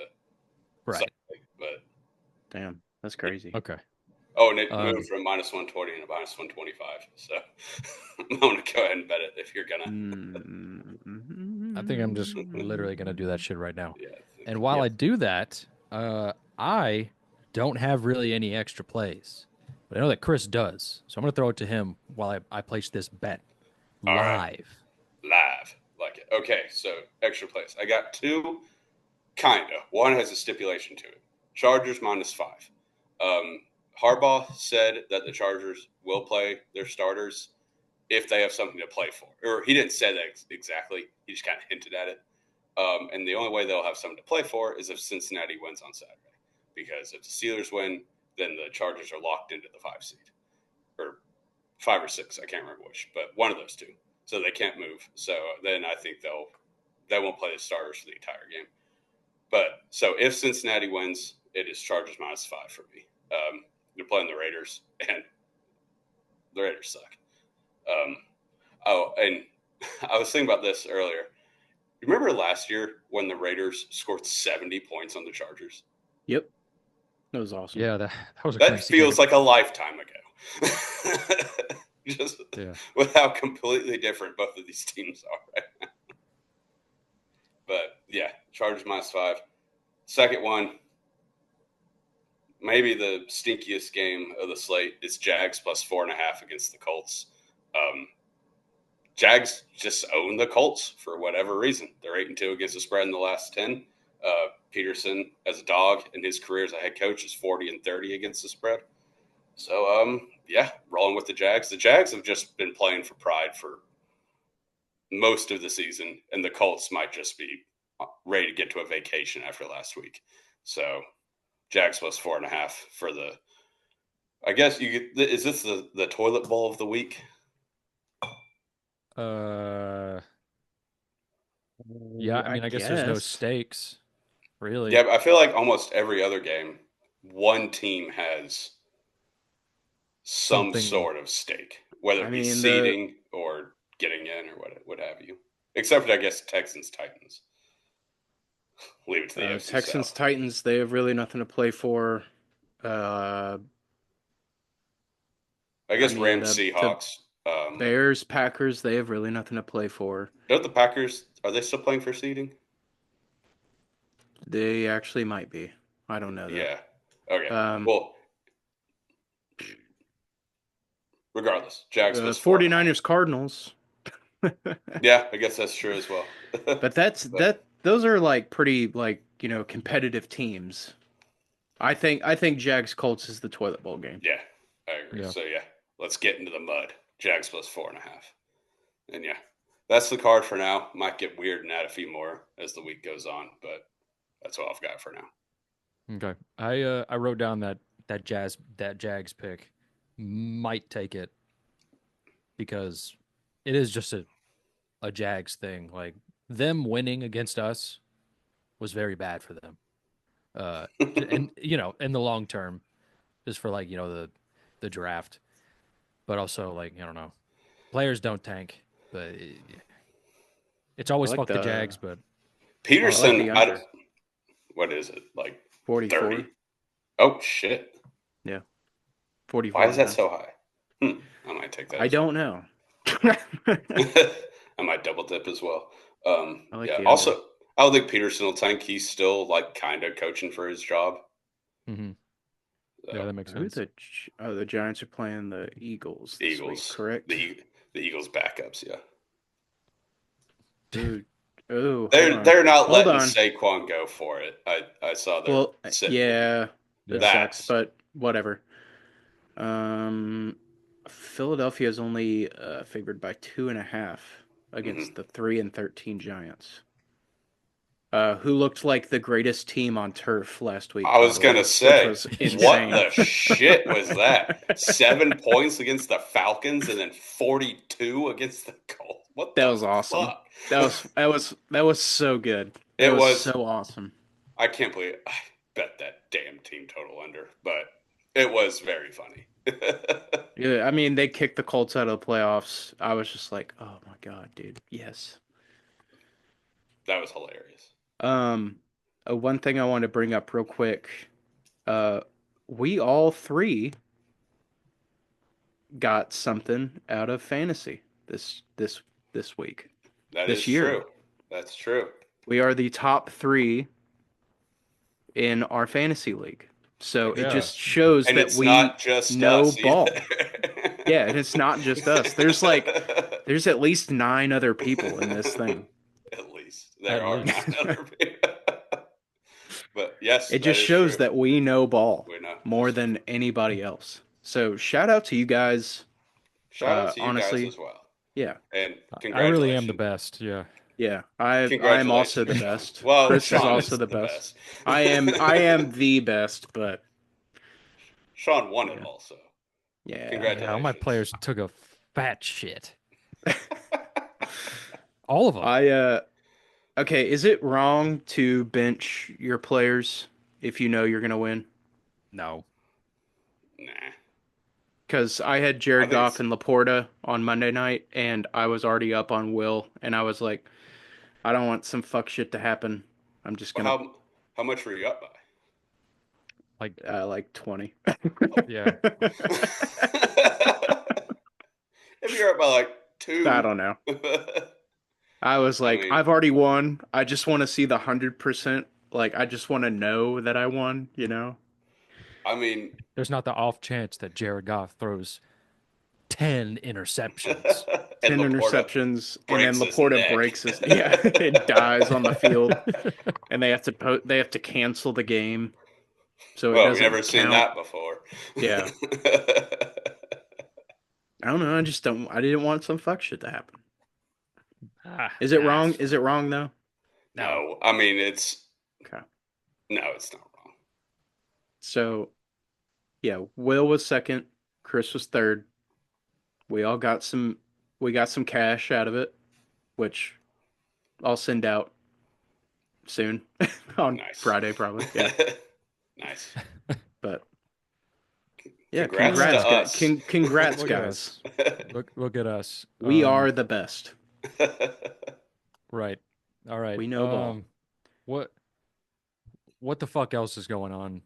Right. something, but Damn. That's crazy. Okay. oh, and it Um, moved from minus 120 to minus 125. So I'm gonna go ahead and bet it if you're gonna. I think I'm just literally gonna do that shit right now. Yeah, And while Yep. I do that, I don't have really any extra plays, but I know that Chris does, so I'm gonna throw it to him while I place this bet all right. live. Live. Like it. Okay, so extra place. I got two, kinda. One has a stipulation to it. Chargers -5. Harbaugh said that the Chargers will play their starters if they have something to play for. Or he didn't say that exactly. He just kind of hinted at it. And the only way they'll have something to play for is if Cincinnati wins on Saturday. Because if the Steelers win, then the Chargers are locked into the 5 seed. Or 5 or 6, I can't remember which, but one of those two. So they can't move. So then I think they won't play the starters for the entire game. But so if Cincinnati wins, it is Chargers -5 for me. They're playing the Raiders, and the Raiders suck. Oh, and I was thinking about this earlier. You remember last year when the Raiders scored 70 points on the Chargers? Yep. That was awesome. Yeah, that was a That crazy feels game. like a lifetime ago. Just Yeah. with how completely different both of these teams are right now. But yeah, Chargers -5. Second one, maybe the stinkiest game of the slate is Jags +4.5 against the Colts. Jags just own the Colts for whatever reason. They're 8-2 against the spread in the last 10. Peterson, as a dog in his career as a head coach, is 40-30 against the spread. So, yeah, rolling with the Jags. The Jags have just been playing for pride for most of the season, and the Colts might just be ready to get to a vacation after last week. So, Jags +4.5 for the. I guess is this the toilet bowl of the week? Yeah, I mean, I guess there's no guess. stakes, really. Yeah, but I feel like almost every other game, one team has some Something. sort of stake, whether I it be mean, seeding or getting in or what have you. Except for, I guess, Texans, Titans. Leave it to the FC Texans, South. Titans, they have really nothing to play for. Uh, I I guess mean, Rams, the Seahawks. Bears, Packers, they have really nothing to play for. Don't the Packers, are they still playing for seeding? They actually might be. I don't know Yeah. that. Okay. Well, regardless, Jags +4.5. 49ers, Cardinals. Yeah, I guess that's true as well. But those are like pretty competitive teams. I think Jags Colts is the toilet bowl game. Yeah, I agree. Yeah. So yeah, let's get into the mud. Jags +4.5. And yeah, that's the card for now. Might get weird and add a few more as the week goes on, but that's all I've got for now. Okay. I wrote down that Jags pick. Might take it because it is just a Jags thing. Like them winning against us was very bad for them. And in the long term, just for like the draft, but also like I don't know, players don't tank, but it's I always like fuck the the Jags. But I like Peterson, the under what is it, like 44. 30? Oh, shit. Yeah, Why 44 is and a that half. so high? I might take that I as don't know. I might double dip as well. I like Yeah. the under. Also, I don't think Peterson will tank. He's still like kind of coaching for his job. yeah, So, that makes Who sense. the Giants are playing the Eagles this week, Eagles, correct? the Eagles backups. Yeah, Ooh, oh, hold they're on. they're not Hold letting on. Saquon go for it. I saw they're Well, sitting him. yeah, that Yeah. sucks, That's but whatever. Philadelphia is only favored by 2.5 mhm. against the 3-13 Giants. Who looked like the greatest team on turf last week, I by was the gonna way, which say, was what insane. the shit was that? 7 points against the Falcons and then 42 against the Colts. What That the was awesome. fuck? That was so good. That It was was. so awesome. I can't believe I bet that damn team total under, but it was very funny. Yeah, I mean, they kicked the Colts out of the playoffs. I was just like, oh my God, dude. Yes. That was hilarious. Um, one thing I want to bring up real quick. Uh, we all three got something out of fantasy this week, That is this year. true. That's true. We are the top three in our fantasy league. So it Yeah. just shows And that it's we not just know us ball. either. Yeah, and it's not just us. There's at least 9 other people in this thing. At least there At are least. 9 other people. But yes, It that just is shows true. that we know ball We know. more than anybody else. So shout out to you guys. Shout out to you guys Honestly, as well, yeah, and I really am the congratulations. best. Yeah. yeah. I am also Congratulations, the Sean. best. Well, Chris is Sean also is the the best. best. I am the best, but Sean won it yeah, also. yeah. Yeah. All my Congratulations. players took a fat shit. All of them. I Okay, is it wrong to bench your players if you know you're gonna win? No. Nah, Because I had I Jared think Goff it's. and Laporta on Monday night, and I was already up on Will, and I was like, I don't want some fuck shit to happen. I'm just Well, gonna how much were you up by? Like, like 20. yeah. If you're up by like I 2, don't know. I was I like, mean, I've already won. I just want to see the 100%. Like, I just want to know that I won, you know? I mean, There's not the off chance that Jared Goff throws 10 interceptions. and 10 Laporta interceptions, and then breaks his Laporta neck. breaks his, yeah, it dies on the field, and they have to cancel the game, so it Well, we never doesn't seen count. that before. Yeah. I don't know. I didn't want some fuck shit to happen. Is it It's wrong? Is fine. it wrong though? No. No, I mean it's Okay. no, it's not wrong. So, yeah, Will was second, Chris was third. We all got some we got some cash out of it, which I'll send out soon on Nice. Friday probably. Yeah. Nice. But yeah, Congrats Yeah. to us. congrats Look at guys. us. Look at us. We are the best. Right. All right. We know ball. What what the fuck else is going on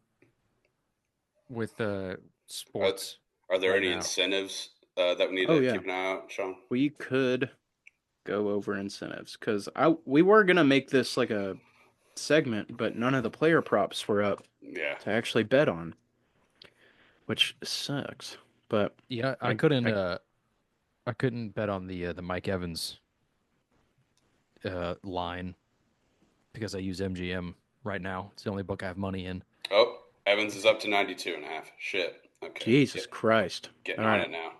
with are, sports are there right any now? incentives that we need Oh to yeah. keep an eye out, Sean? We could go over incentives cuz I we were going to make this like a segment, but none of the player props were up Yeah. to actually bet on, which sucks. But Yeah, I, I I couldn't bet on the Mike Evans line because I use MGM right now. It's the only book I have money in. Oh, Evans is up to 92.5. Shit. Okay. Jesus Christ. Getting All on right. it now.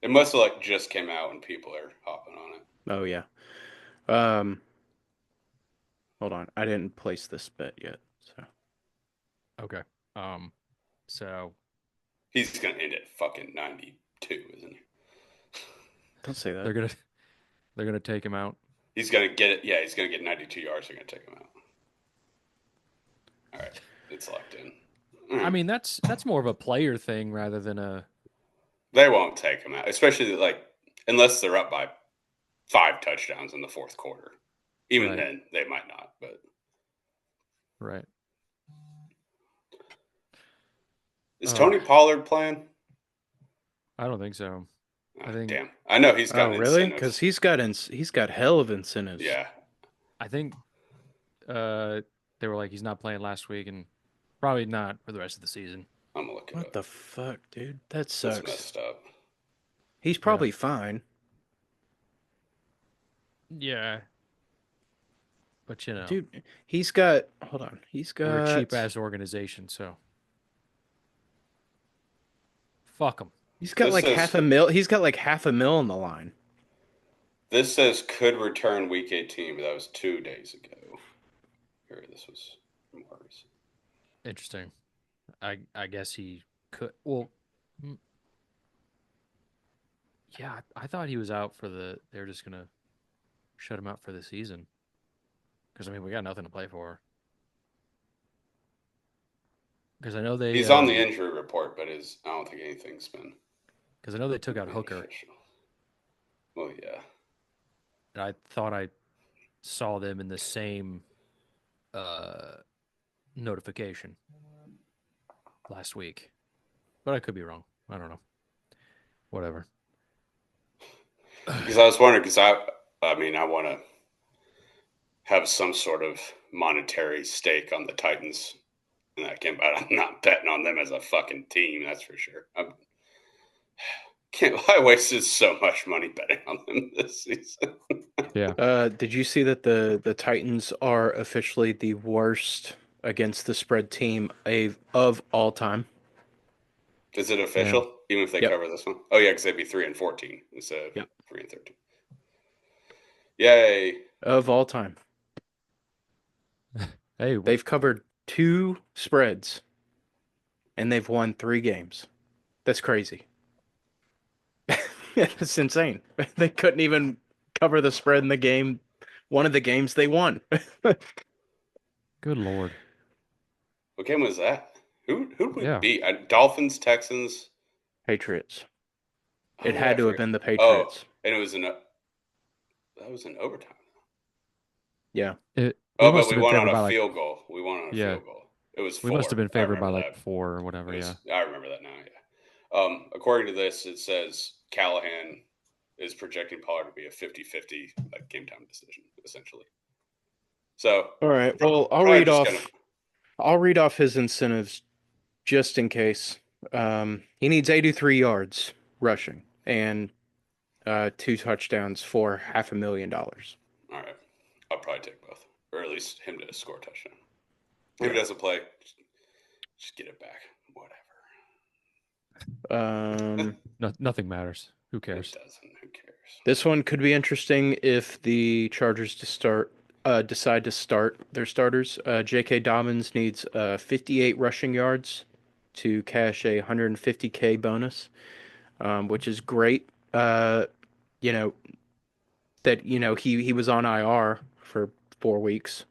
It must have like just came out and people are hopping on it. Oh yeah. Um, hold on. I didn't place this bet yet. So Okay. Um so He's gonna end at fucking 92, isn't he? don't say they're that. gonna They're going to take him out. He's going to get it. Yeah, he's going to get 92 yards. They're going to take him out. All right. It's locked in. I mean, that's more of a player thing rather than a. They won't take him out, especially unless they're up by 5 touchdowns in the fourth quarter. Even then, they might not. But right. Is Tony Pollard playing? I don't think so. I think. Damn. I know he's got really? incentives. Because he's got hell of incentives. Yeah. I think they were like, he's not playing last week and probably not for the rest of the season. I'm going to look it up. What the fuck, dude? That sucks. That's messed up. He's probably fine. Yeah. But, you know. Dude, he's got... Hold on. He's got... We're a cheap-ass organization, so... Fuck him. He's got half a mil. He's got like $500,000 on the line. This says could return week 18, but that was 2 days ago. Here, this was more recent. Interesting. I guess he could. Well, yeah, I thought he was out for the. They're just gonna shut him out for the season. Because I mean, we got nothing to play for. Because I know they. He's on the injury report, but I don't think anything's been. Because I know they took out Hooker. Well, yeah. And I thought I saw them in the same notification last week, but I could be wrong. I don't know. Whatever. Because I was wondering, I mean, I want to have some sort of monetary stake on the Titans in that game, but I'm not betting on them as a fucking team. That's for sure. I wasted so much money betting on them this season. Yeah. Did you see that the Titans are officially the worst against the spread team of all time? Is it official? Yeah. Even if they cover this one? Oh yeah, because they'd be 3-14 instead of 3-13. Yay! Of all time. Hey, they've covered 2 spreads, and they've won 3 games. That's crazy. It's insane. They couldn't even cover the spread in the game. One of the games they won. Good Lord. What game was that? Who did we beat? Dolphins, Texans, Patriots. It had to have been the Patriots. Oh, and it was that was in overtime. Yeah. But we won on a field goal. We won on a field goal. It was 4. We must have been favored by like 4 or whatever. I remember that now. Yeah. According to this, it says Callahan is projecting Pollard to be a 50-50 game time decision, essentially. So, all right. Well, I'll read off his incentives just in case. He needs 83 yards rushing and 2 touchdowns for $500,000. All right. I'll probably take both, or at least him to score a touchdown. If he doesn't play, just get it back. Whatever. Nothing matters. Who cares? It doesn't. Who cares? This one could be interesting if the Chargers decide to start their starters. J.K. Dobbins needs 58 rushing yards to cash a $150K bonus, which is great. He was on IR for 4 weeks,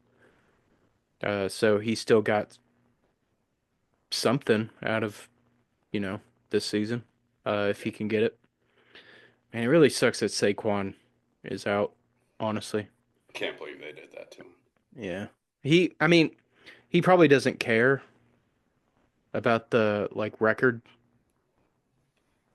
so he still got something out of this season if he can get it. And it really sucks that Saquon is out, honestly. Can't believe they did that to him. Yeah. He probably doesn't care about the record.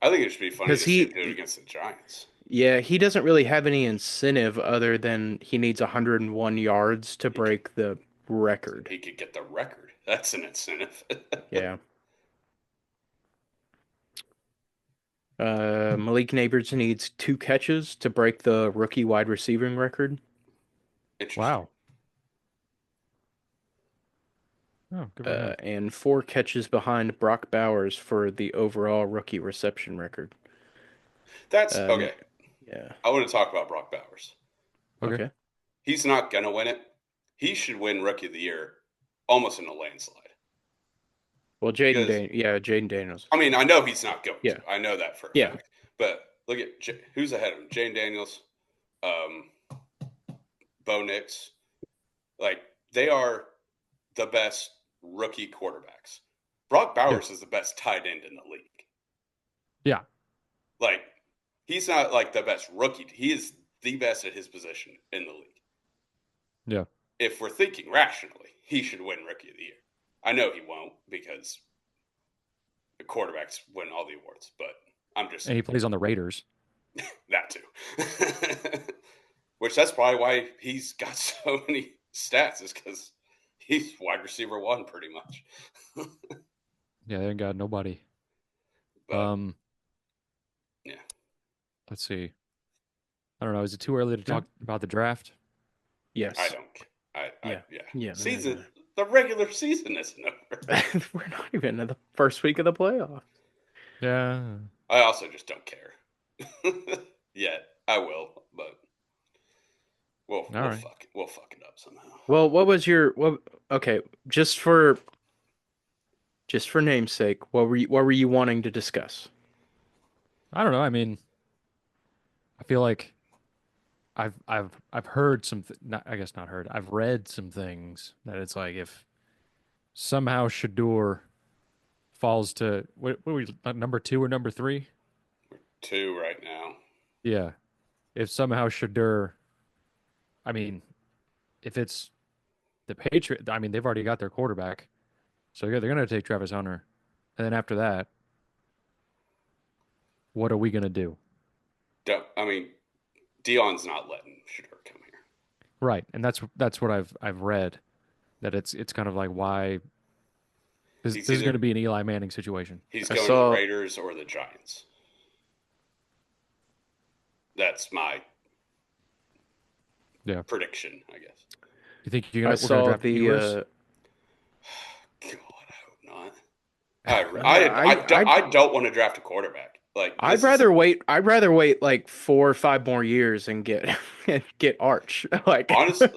I think it should be funny to see him do it against the Giants. Yeah, he doesn't really have any incentive other than he needs 101 yards to break the record. He could get the record. That's an incentive. Yeah. Malik Neighbors needs 2 catches to break the rookie wide receiving record. Wow. Oh, good for him. And 4 catches behind Brock Bowers for the overall rookie reception record. That's okay. Yeah. I want to talk about Brock Bowers. Okay. He's not going to win it. He should win Rookie of the Year almost in a landslide. Well, Jaden Daniels. I mean, I know he's not going to. I know that for a fact. But look at who's ahead of him. Jaden Daniels, Bo Nix. Like, they are the best rookie quarterbacks. Brock Bowers is the best tight end in the league. Yeah. Like, he's not like the best rookie. He is the best at his position in the league. Yeah. If we're thinking rationally, he should win Rookie of the Year. I know he won't because the quarterbacks win all the awards, but I'm just And he plays on the Raiders. that too. Which that's probably why he's got so many stats, is because he's wide receiver one pretty much. Yeah, they ain't got nobody. But, yeah. Let's see. I don't know. Is it too early to talk about the draft? Yes. I don't. Yeah. Yeah. Season. The regular season isn't over. We're not even in the first week of the playoff. Yeah. I also just don't care. Yet. I will, but we'll fuck it up somehow. Well, what was your okay, just for namesake, what were you wanting to discuss? I don't know. I mean, I feel like I've heard not, I guess not heard. I've read some things that it's like if somehow Shador falls to what are we number 2 or number 3? 2 right now. Yeah. If somehow Shador, I mean, if it's the Patriot, I mean, they've already got their quarterback. So yeah, they're going to take Travis Hunter. And then after that, what are we going to do? I mean, Dion's not letting Shador come here. Right. And that's what I've read, that it's kind of like why this is going to be an Eli Manning situation. He's going to the Raiders or the Giants. That's my prediction, I guess. You think we're going to draft the God, I hope not. I don't want to draft a quarterback. Like, I'd rather wait like 4 or 5 more years and get Arch. Like, honestly,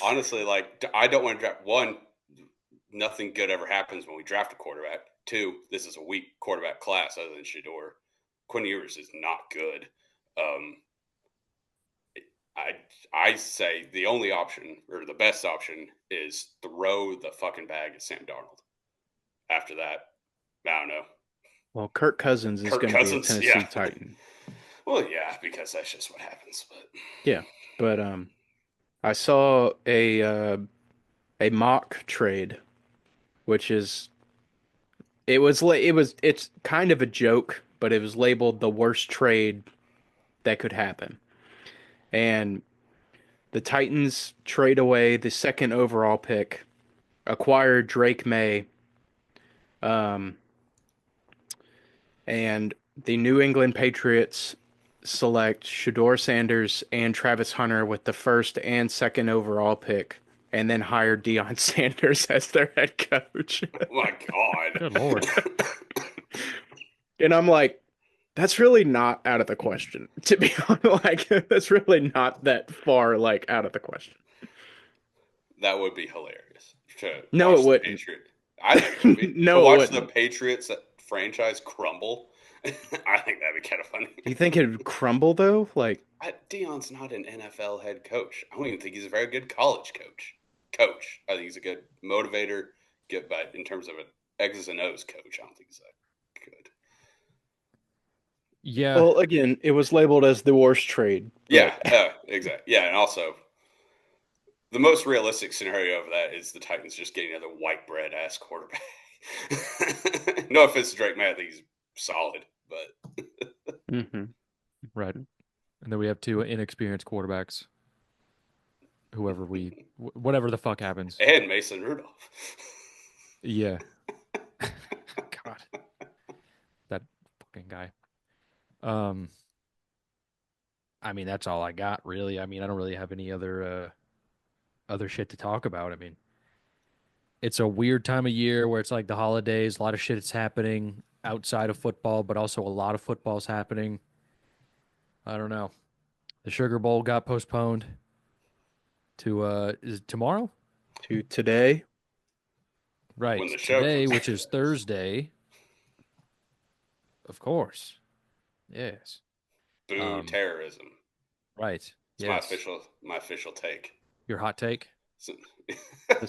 honestly, like, I don't want to draft one. Nothing good ever happens when we draft a quarterback. 2, this is a weak quarterback class other than Shador. Quinn Ewers is not good. I say the only option, or the best option, is throw the fucking bag at Sam Darnold. After that, I don't know. Well, Kirk Cousins is going to be a Tennessee Titan. Well, yeah, because that's just what happens. But yeah, but I saw a mock trade, which is it's kind of a joke, but it was labeled the worst trade that could happen. And the Titans trade away the 2nd overall pick, acquire Drake May, and the New England Patriots select Shador Sanders and Travis Hunter with the 1st and 2nd overall pick, and then hire Deion Sanders as their head coach. Oh my God. Good Lord. And I'm like, that's really not out of the question. To be honest, like, that's really not that far, like, out of the question. That would be hilarious. No, it wouldn't. I think it would be. No, to watch it wouldn't. The Patriots franchise crumble. I think that'd be kind of funny. You think it'd crumble though? Like, Deion's not an NFL head coach. I don't even think he's a very good college coach. I think he's a good motivator. But in terms of an X's and O's coach, I don't think he's that good. Yeah. Well, again, it was labeled as the worst trade. Yeah, exactly. Yeah, and also the most realistic scenario of that is the Titans just getting another white bread ass quarterback. No offense to Drake May, I think he's solid, but right. And then we have 2 inexperienced quarterbacks. Whatever the fuck happens. And Mason Rudolph. Yeah. God. That fucking guy. I mean, that's all I got, really. I mean, I don't really have any other shit to talk about. I mean, it's a weird time of year where it's like the holidays, a lot of shit is happening outside of football, but also a lot of football's happening. I don't know. The Sugar Bowl got postponed to is it tomorrow? To today. Right. Today, which is Thursday. Of course. Yes. Boo terrorism. Right. It's my official take. Your hot take? So,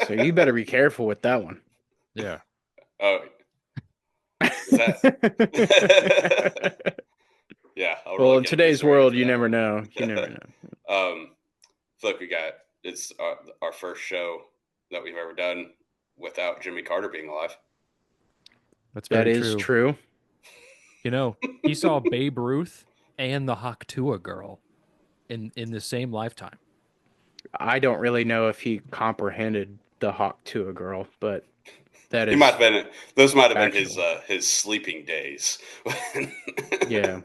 So you better be careful with that one. Yeah. oh, is that? Yeah. I'll Well, really in get today's Missouri world, for you that never one. know. You never know. Look, it's our first show that we've ever done without Jimmy Carter being alive. That's That very is true. true. You know, he saw Babe Ruth and the Haktua girl in the same lifetime. I don't really know if he comprehended the hawk to a girl, but that He is might have been. Those might have been factual. his sleeping days. Yeah.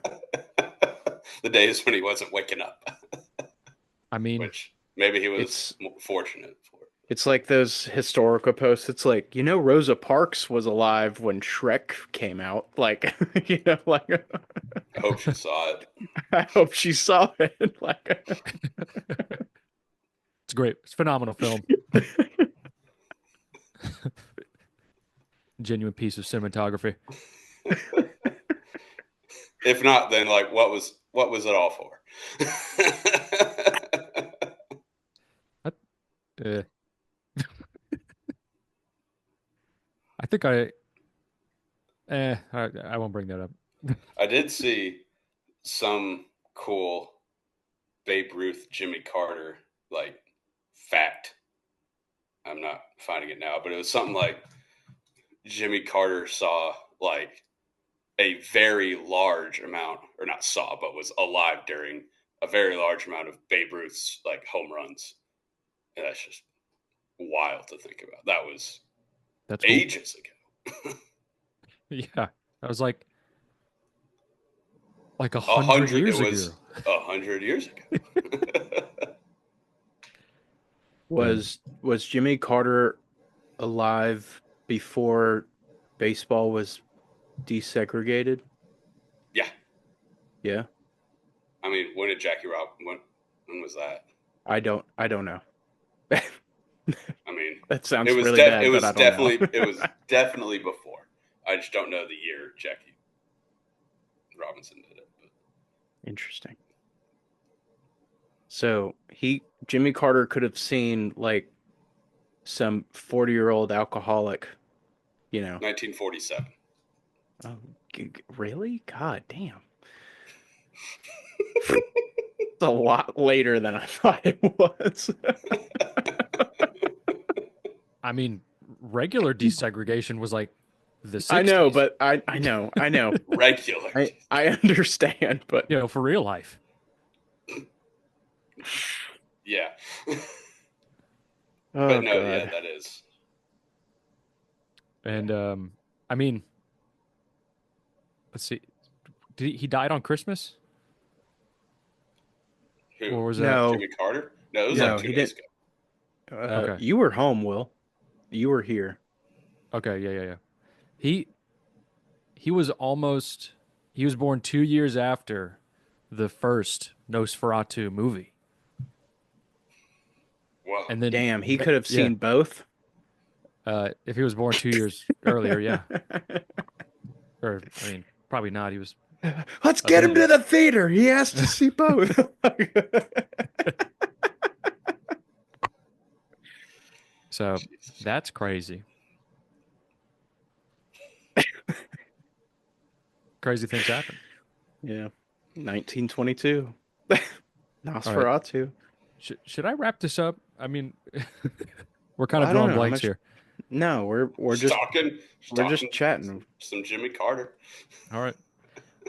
The days when he wasn't waking up, I mean, which maybe he was It's fortunate for. it's like those historical posts. It's like, Rosa Parks was alive when Shrek came out. Like, like I hope she saw it. I hope she saw it. Like it's great. It's a phenomenal film. Genuine piece of cinematography. If not, then like what was it all for? Uh, I think I won't bring that up. I did see some cool Babe Ruth, Jimmy Carter like fact. I'm not finding it now, but it was something like Jimmy Carter saw like a very large amount, or not saw, but was alive during a very large amount of Babe Ruth's like home runs. And that's just wild to think about. That was That's cool. ages ago. Yeah. I was like 100 years It was ago. 100 years ago. was Jimmy Carter alive before baseball was desegregated? Yeah. Yeah. I mean, when did Jackie Robinson? When was that? I don't know. I mean, That sounds really bad, but I don't know. it was definitely before. I just don't know the year Jackie Robinson did it. But. Interesting. So Jimmy Carter could have seen like some 40-year-old alcoholic, 1947. Oh, really? God damn. It's a lot later than I thought it was. I mean, regular desegregation was like the 60s. I know, but I know. Regular. I understand, but for real life. Yeah. Oh, But no, God. yeah, that is. And I mean, let's see. He died on Christmas? Who? Or was No. Jimmy Carter? No, it was No, like 2 he days didn't. ago. Okay. You were home, Will. You were here. Okay, yeah. He was born 2 years after the first Nosferatu movie. Wow. And then Damn, he could have seen both. if he was born 2 years earlier, yeah. Or I mean, probably not. He was Let's get him to the theater. He has to see both. So that's crazy. Crazy things happen. Yeah. 1922. Nosferatu. Should I wrap this up? I mean, we're kind of I don't drawing know how blanks much- here. No, we're just chatting. Some Jimmy Carter. All right.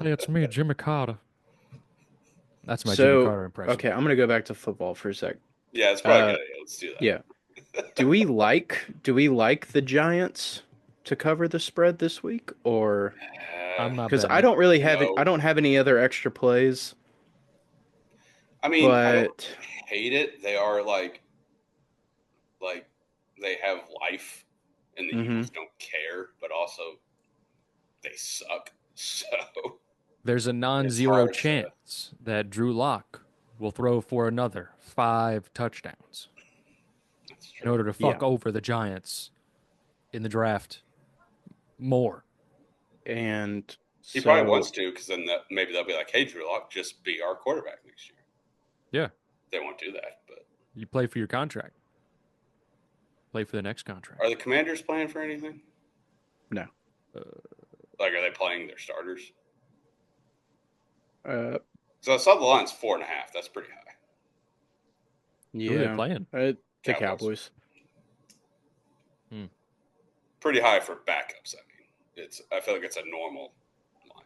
Hey, it's me, Jimmy Carter. That's my So, Jimmy Carter impression. okay, I'm gonna go back to football for a sec. Yeah, it's probably a good idea. Let's do that. Yeah. Do we like the Giants to cover the spread this week, or I'm not because betting I it. don't really have it? No. I don't have any other extra plays. I mean, I don't But hate it. They are like they have life, and the Eagles don't care, but also they suck. So There's a non-zero hard to- chance that Drew Lock will throw for another 5 touchdowns that's in true. order to fuck over the Giants in the draft more. and He probably wants to, because then maybe they'll be like, "Hey, Drew Lock, just be our quarterback next year." Yeah. They won't do that, but You play for your contract. Play for the next contract. are the Commanders playing for anything? No. Like, are they playing their starters? So I saw the line's 4.5. That's pretty high. yeah. Who are they playing? The Cowboys. Pretty high for backups. I mean, I feel like it's a normal line.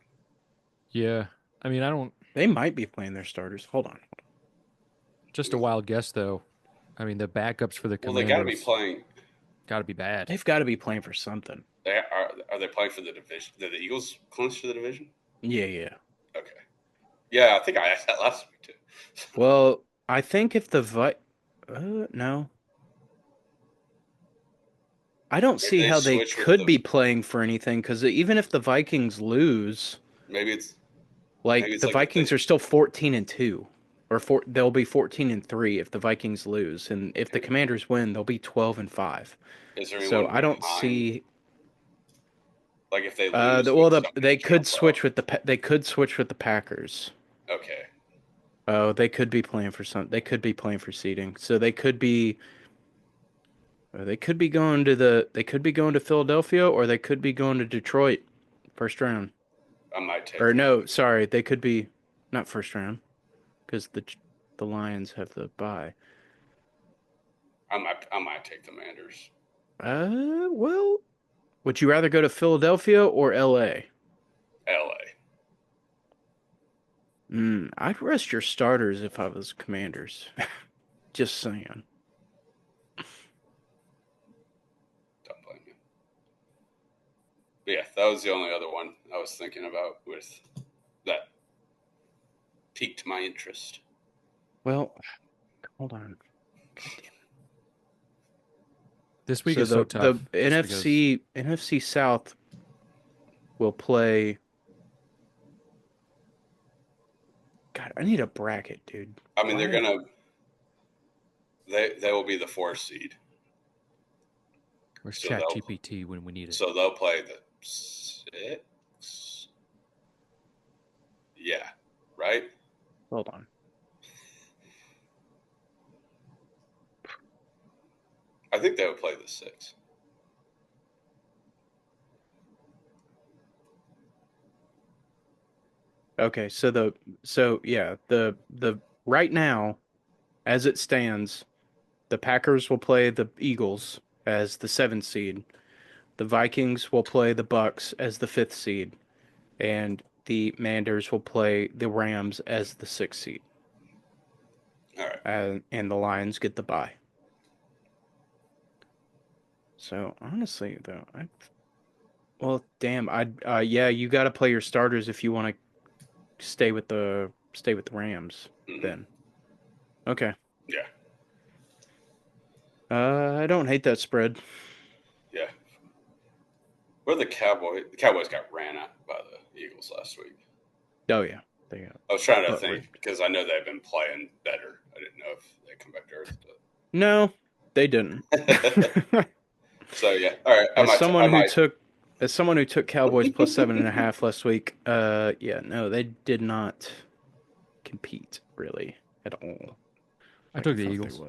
Yeah. I mean, I don't. They might be playing their starters. Hold on. Just a wild guess, though. I mean, the backups for the Well, Commanders. they got to be playing. Got to be bad. They've got to be playing for something. Are they playing for the division? Did the Eagles clinch to the division? Yeah. Okay. Yeah, I think I asked that last week too. Well, I think if the no. I don't see how they could be playing for anything, because even if the Vikings lose, maybe it's the Vikings are still 14-2, or they'll be 14-3 if the Vikings lose, and if the Commanders win, they'll be 12-5. Is there anyone So I don't behind? see. Like if they lose, they could switch with the Packers. Okay. Oh, they could be playing for They could be playing for seeding, so they could be. They could be going to Philadelphia, or they could be going to Detroit, first round. I might take. Or no, sorry, they could be not first round, because the Lions have the bye. I might take the Commanders. Well, would you rather go to Philadelphia or L.A.? L.A. I'd rest your starters if I was Commanders. Just saying. Don't blame me. But yeah, that was the only other one I was thinking about with that piqued my interest. Well, hold on. This week is so tough. The NFC South will play. God, I need a bracket, dude. I mean, they're gonna. They will be the 4th seed. Where's ChatGPT when we need it? So they'll play the 6. Yeah, right. Hold on. I think they would play the 6. Okay, so the right now, as it stands, the Packers will play the Eagles as the 7th seed. The Vikings will play the Bucks as the 5th seed, and the Manders will play the Rams as the 6th seed. All right. And the Lions get the bye. So honestly, though, you got to play your starters if you want to stay with the Rams. Mm-hmm. Then, okay. Yeah. I don't hate that spread. Yeah. Where the Cowboys got ran out by the Eagles last week. Oh yeah, I was trying to think because I know they've been playing better. I didn't know if they come back to earth. But... No, they didn't. So yeah, all right. As someone who took Cowboys plus 7.5 last week, no, they did not compete really at all. I took the Eagles.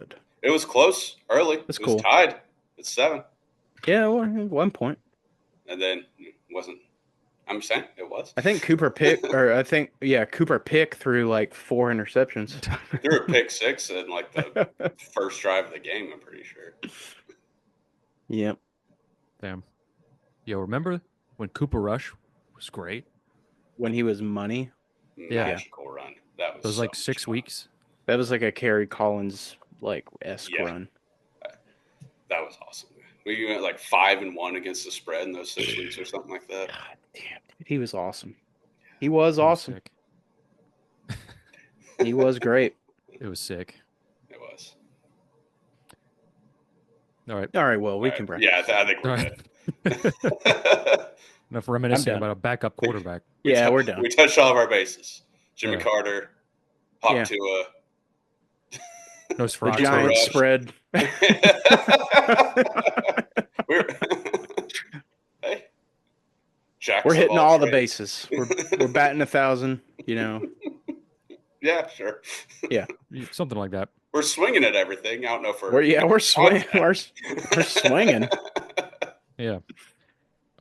It was close early. It was tied. It's 7. Yeah, well, 1 point. And then it wasn't. I'm saying it was. I think Cooper picked threw like 4 interceptions. Threw a pick 6 in like the first drive of the game. I'm pretty sure. Yep. Damn. Yo, remember when Cooper Rush was great? When he was money? Magical run. That was like 6 weeks. That was like a Kerry Collins esque run. That was awesome. We went like 5-1 against the spread in those 6 weeks or something like that. God damn, dude, he was awesome. He was awesome. He was great. It was sick. It was. All right. Well, we can bracket. Yeah, I think we're good. Enough reminiscing about a backup quarterback. We're done. We touched all of our bases. Jimmy Carter, Pop Tua. The Giants spread. Hey, Jacks We're of hitting all all the trades. bases. We're batting 1,000. You know. Yeah, sure. Yeah. Something like that. We're swinging at everything. I don't know if We're swinging. We're swinging. Yeah.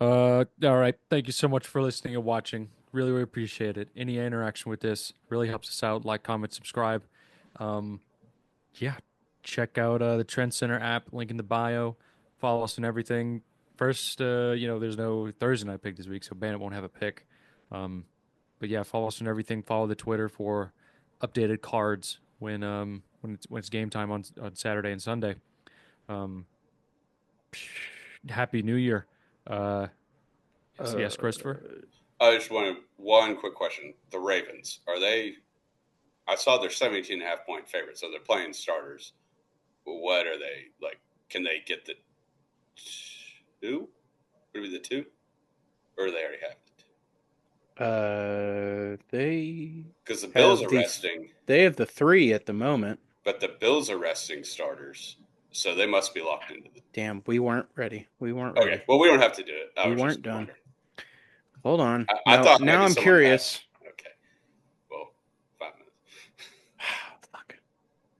All right. Thank you so much for listening and watching. Really appreciate it. Any interaction with this really helps us out. Like, comment, subscribe. Yeah. Check out the Trend Center app. Link in the bio. Follow us on everything. First, there's no Thursday night pick this week, so Bandit won't have a pick. But yeah, follow us on everything. Follow the Twitter for updated cards when it's game time on Saturday and Sunday. Happy New Year. Yes, Christopher. I just wanted one quick question. The Ravens, are they? I saw they're 17.5-point favorites, so they're playing starters. What are they like? Can they get the 2? Would it be the 2? Or do they already have it? They Because the Bills are the- resting, they have the 3 at the moment. but the Bills are resting starters, so they must be locked into the. Damn, we weren't ready. Okay, well, we don't have to do it. We weren't done. Hold on. I thought now maybe I'm someone curious. Okay, well, 5 minutes. Fuck.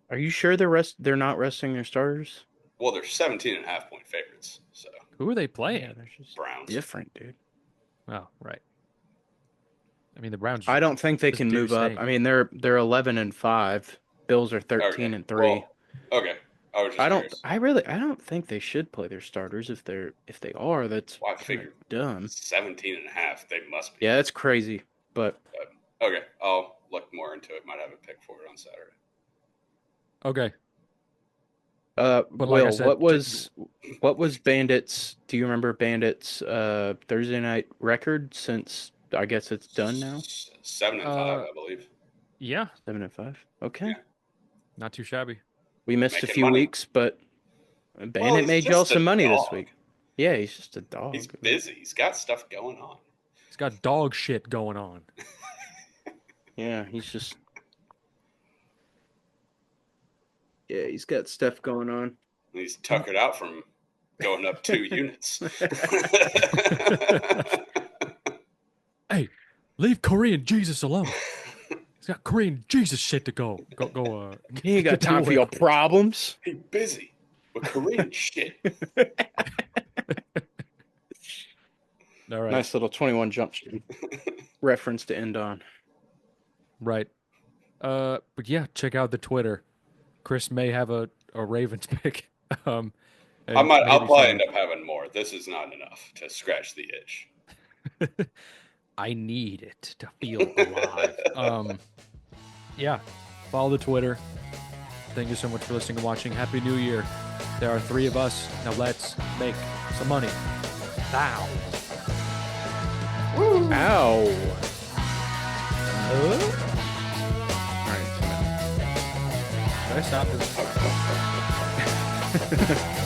Are you sure they're not resting their starters? Well, they're 17.5-point favorites, so Who are they playing? Yeah, they're just Browns. different, dude. Oh, right. I mean, the Browns. I don't think they just can do move up. stink. I mean, they're 11-5. Bills are 13-3. Well, okay. I was just curious. I don't think they should play their starters. If they are, that's Well, I kinda figured dumb. 17.5. They must be. Yeah, that's crazy. But Okay, I'll look more into it. Might have a pick for it on Saturday. Okay. But like I Will, said, what was Bandits? Do you remember Bandits' Thursday night record? Since I guess it's done now. 7-5, I believe. Yeah, 7-5. Okay, Yeah. not too shabby. we missed a Making few money. weeks, but Bandit Well, he's made y'all just a some money this dog. week. Yeah, he's just a dog. He's busy. He's got stuff going on. He's got dog shit going on. Yeah, he's got stuff going on. He's tuckered out from going up 2 units. Hey, leave Korean Jesus alone. He's got Korean Jesus shit to go. He ain't got time for your problems. He's busy with Korean shit. All right. Nice little 21 Jump Street reference to end on. Right. But yeah, check out the Twitter. Chris may have a Ravens pick. And I'll maybe probably some- end up having more. This is not enough to scratch the itch. I need it to feel alive. Yeah. Follow the Twitter. Thank you so much for listening and watching. Happy New Year. There are 3 of us. Now let's make some money. Now. Ow. All right. Did I stop this?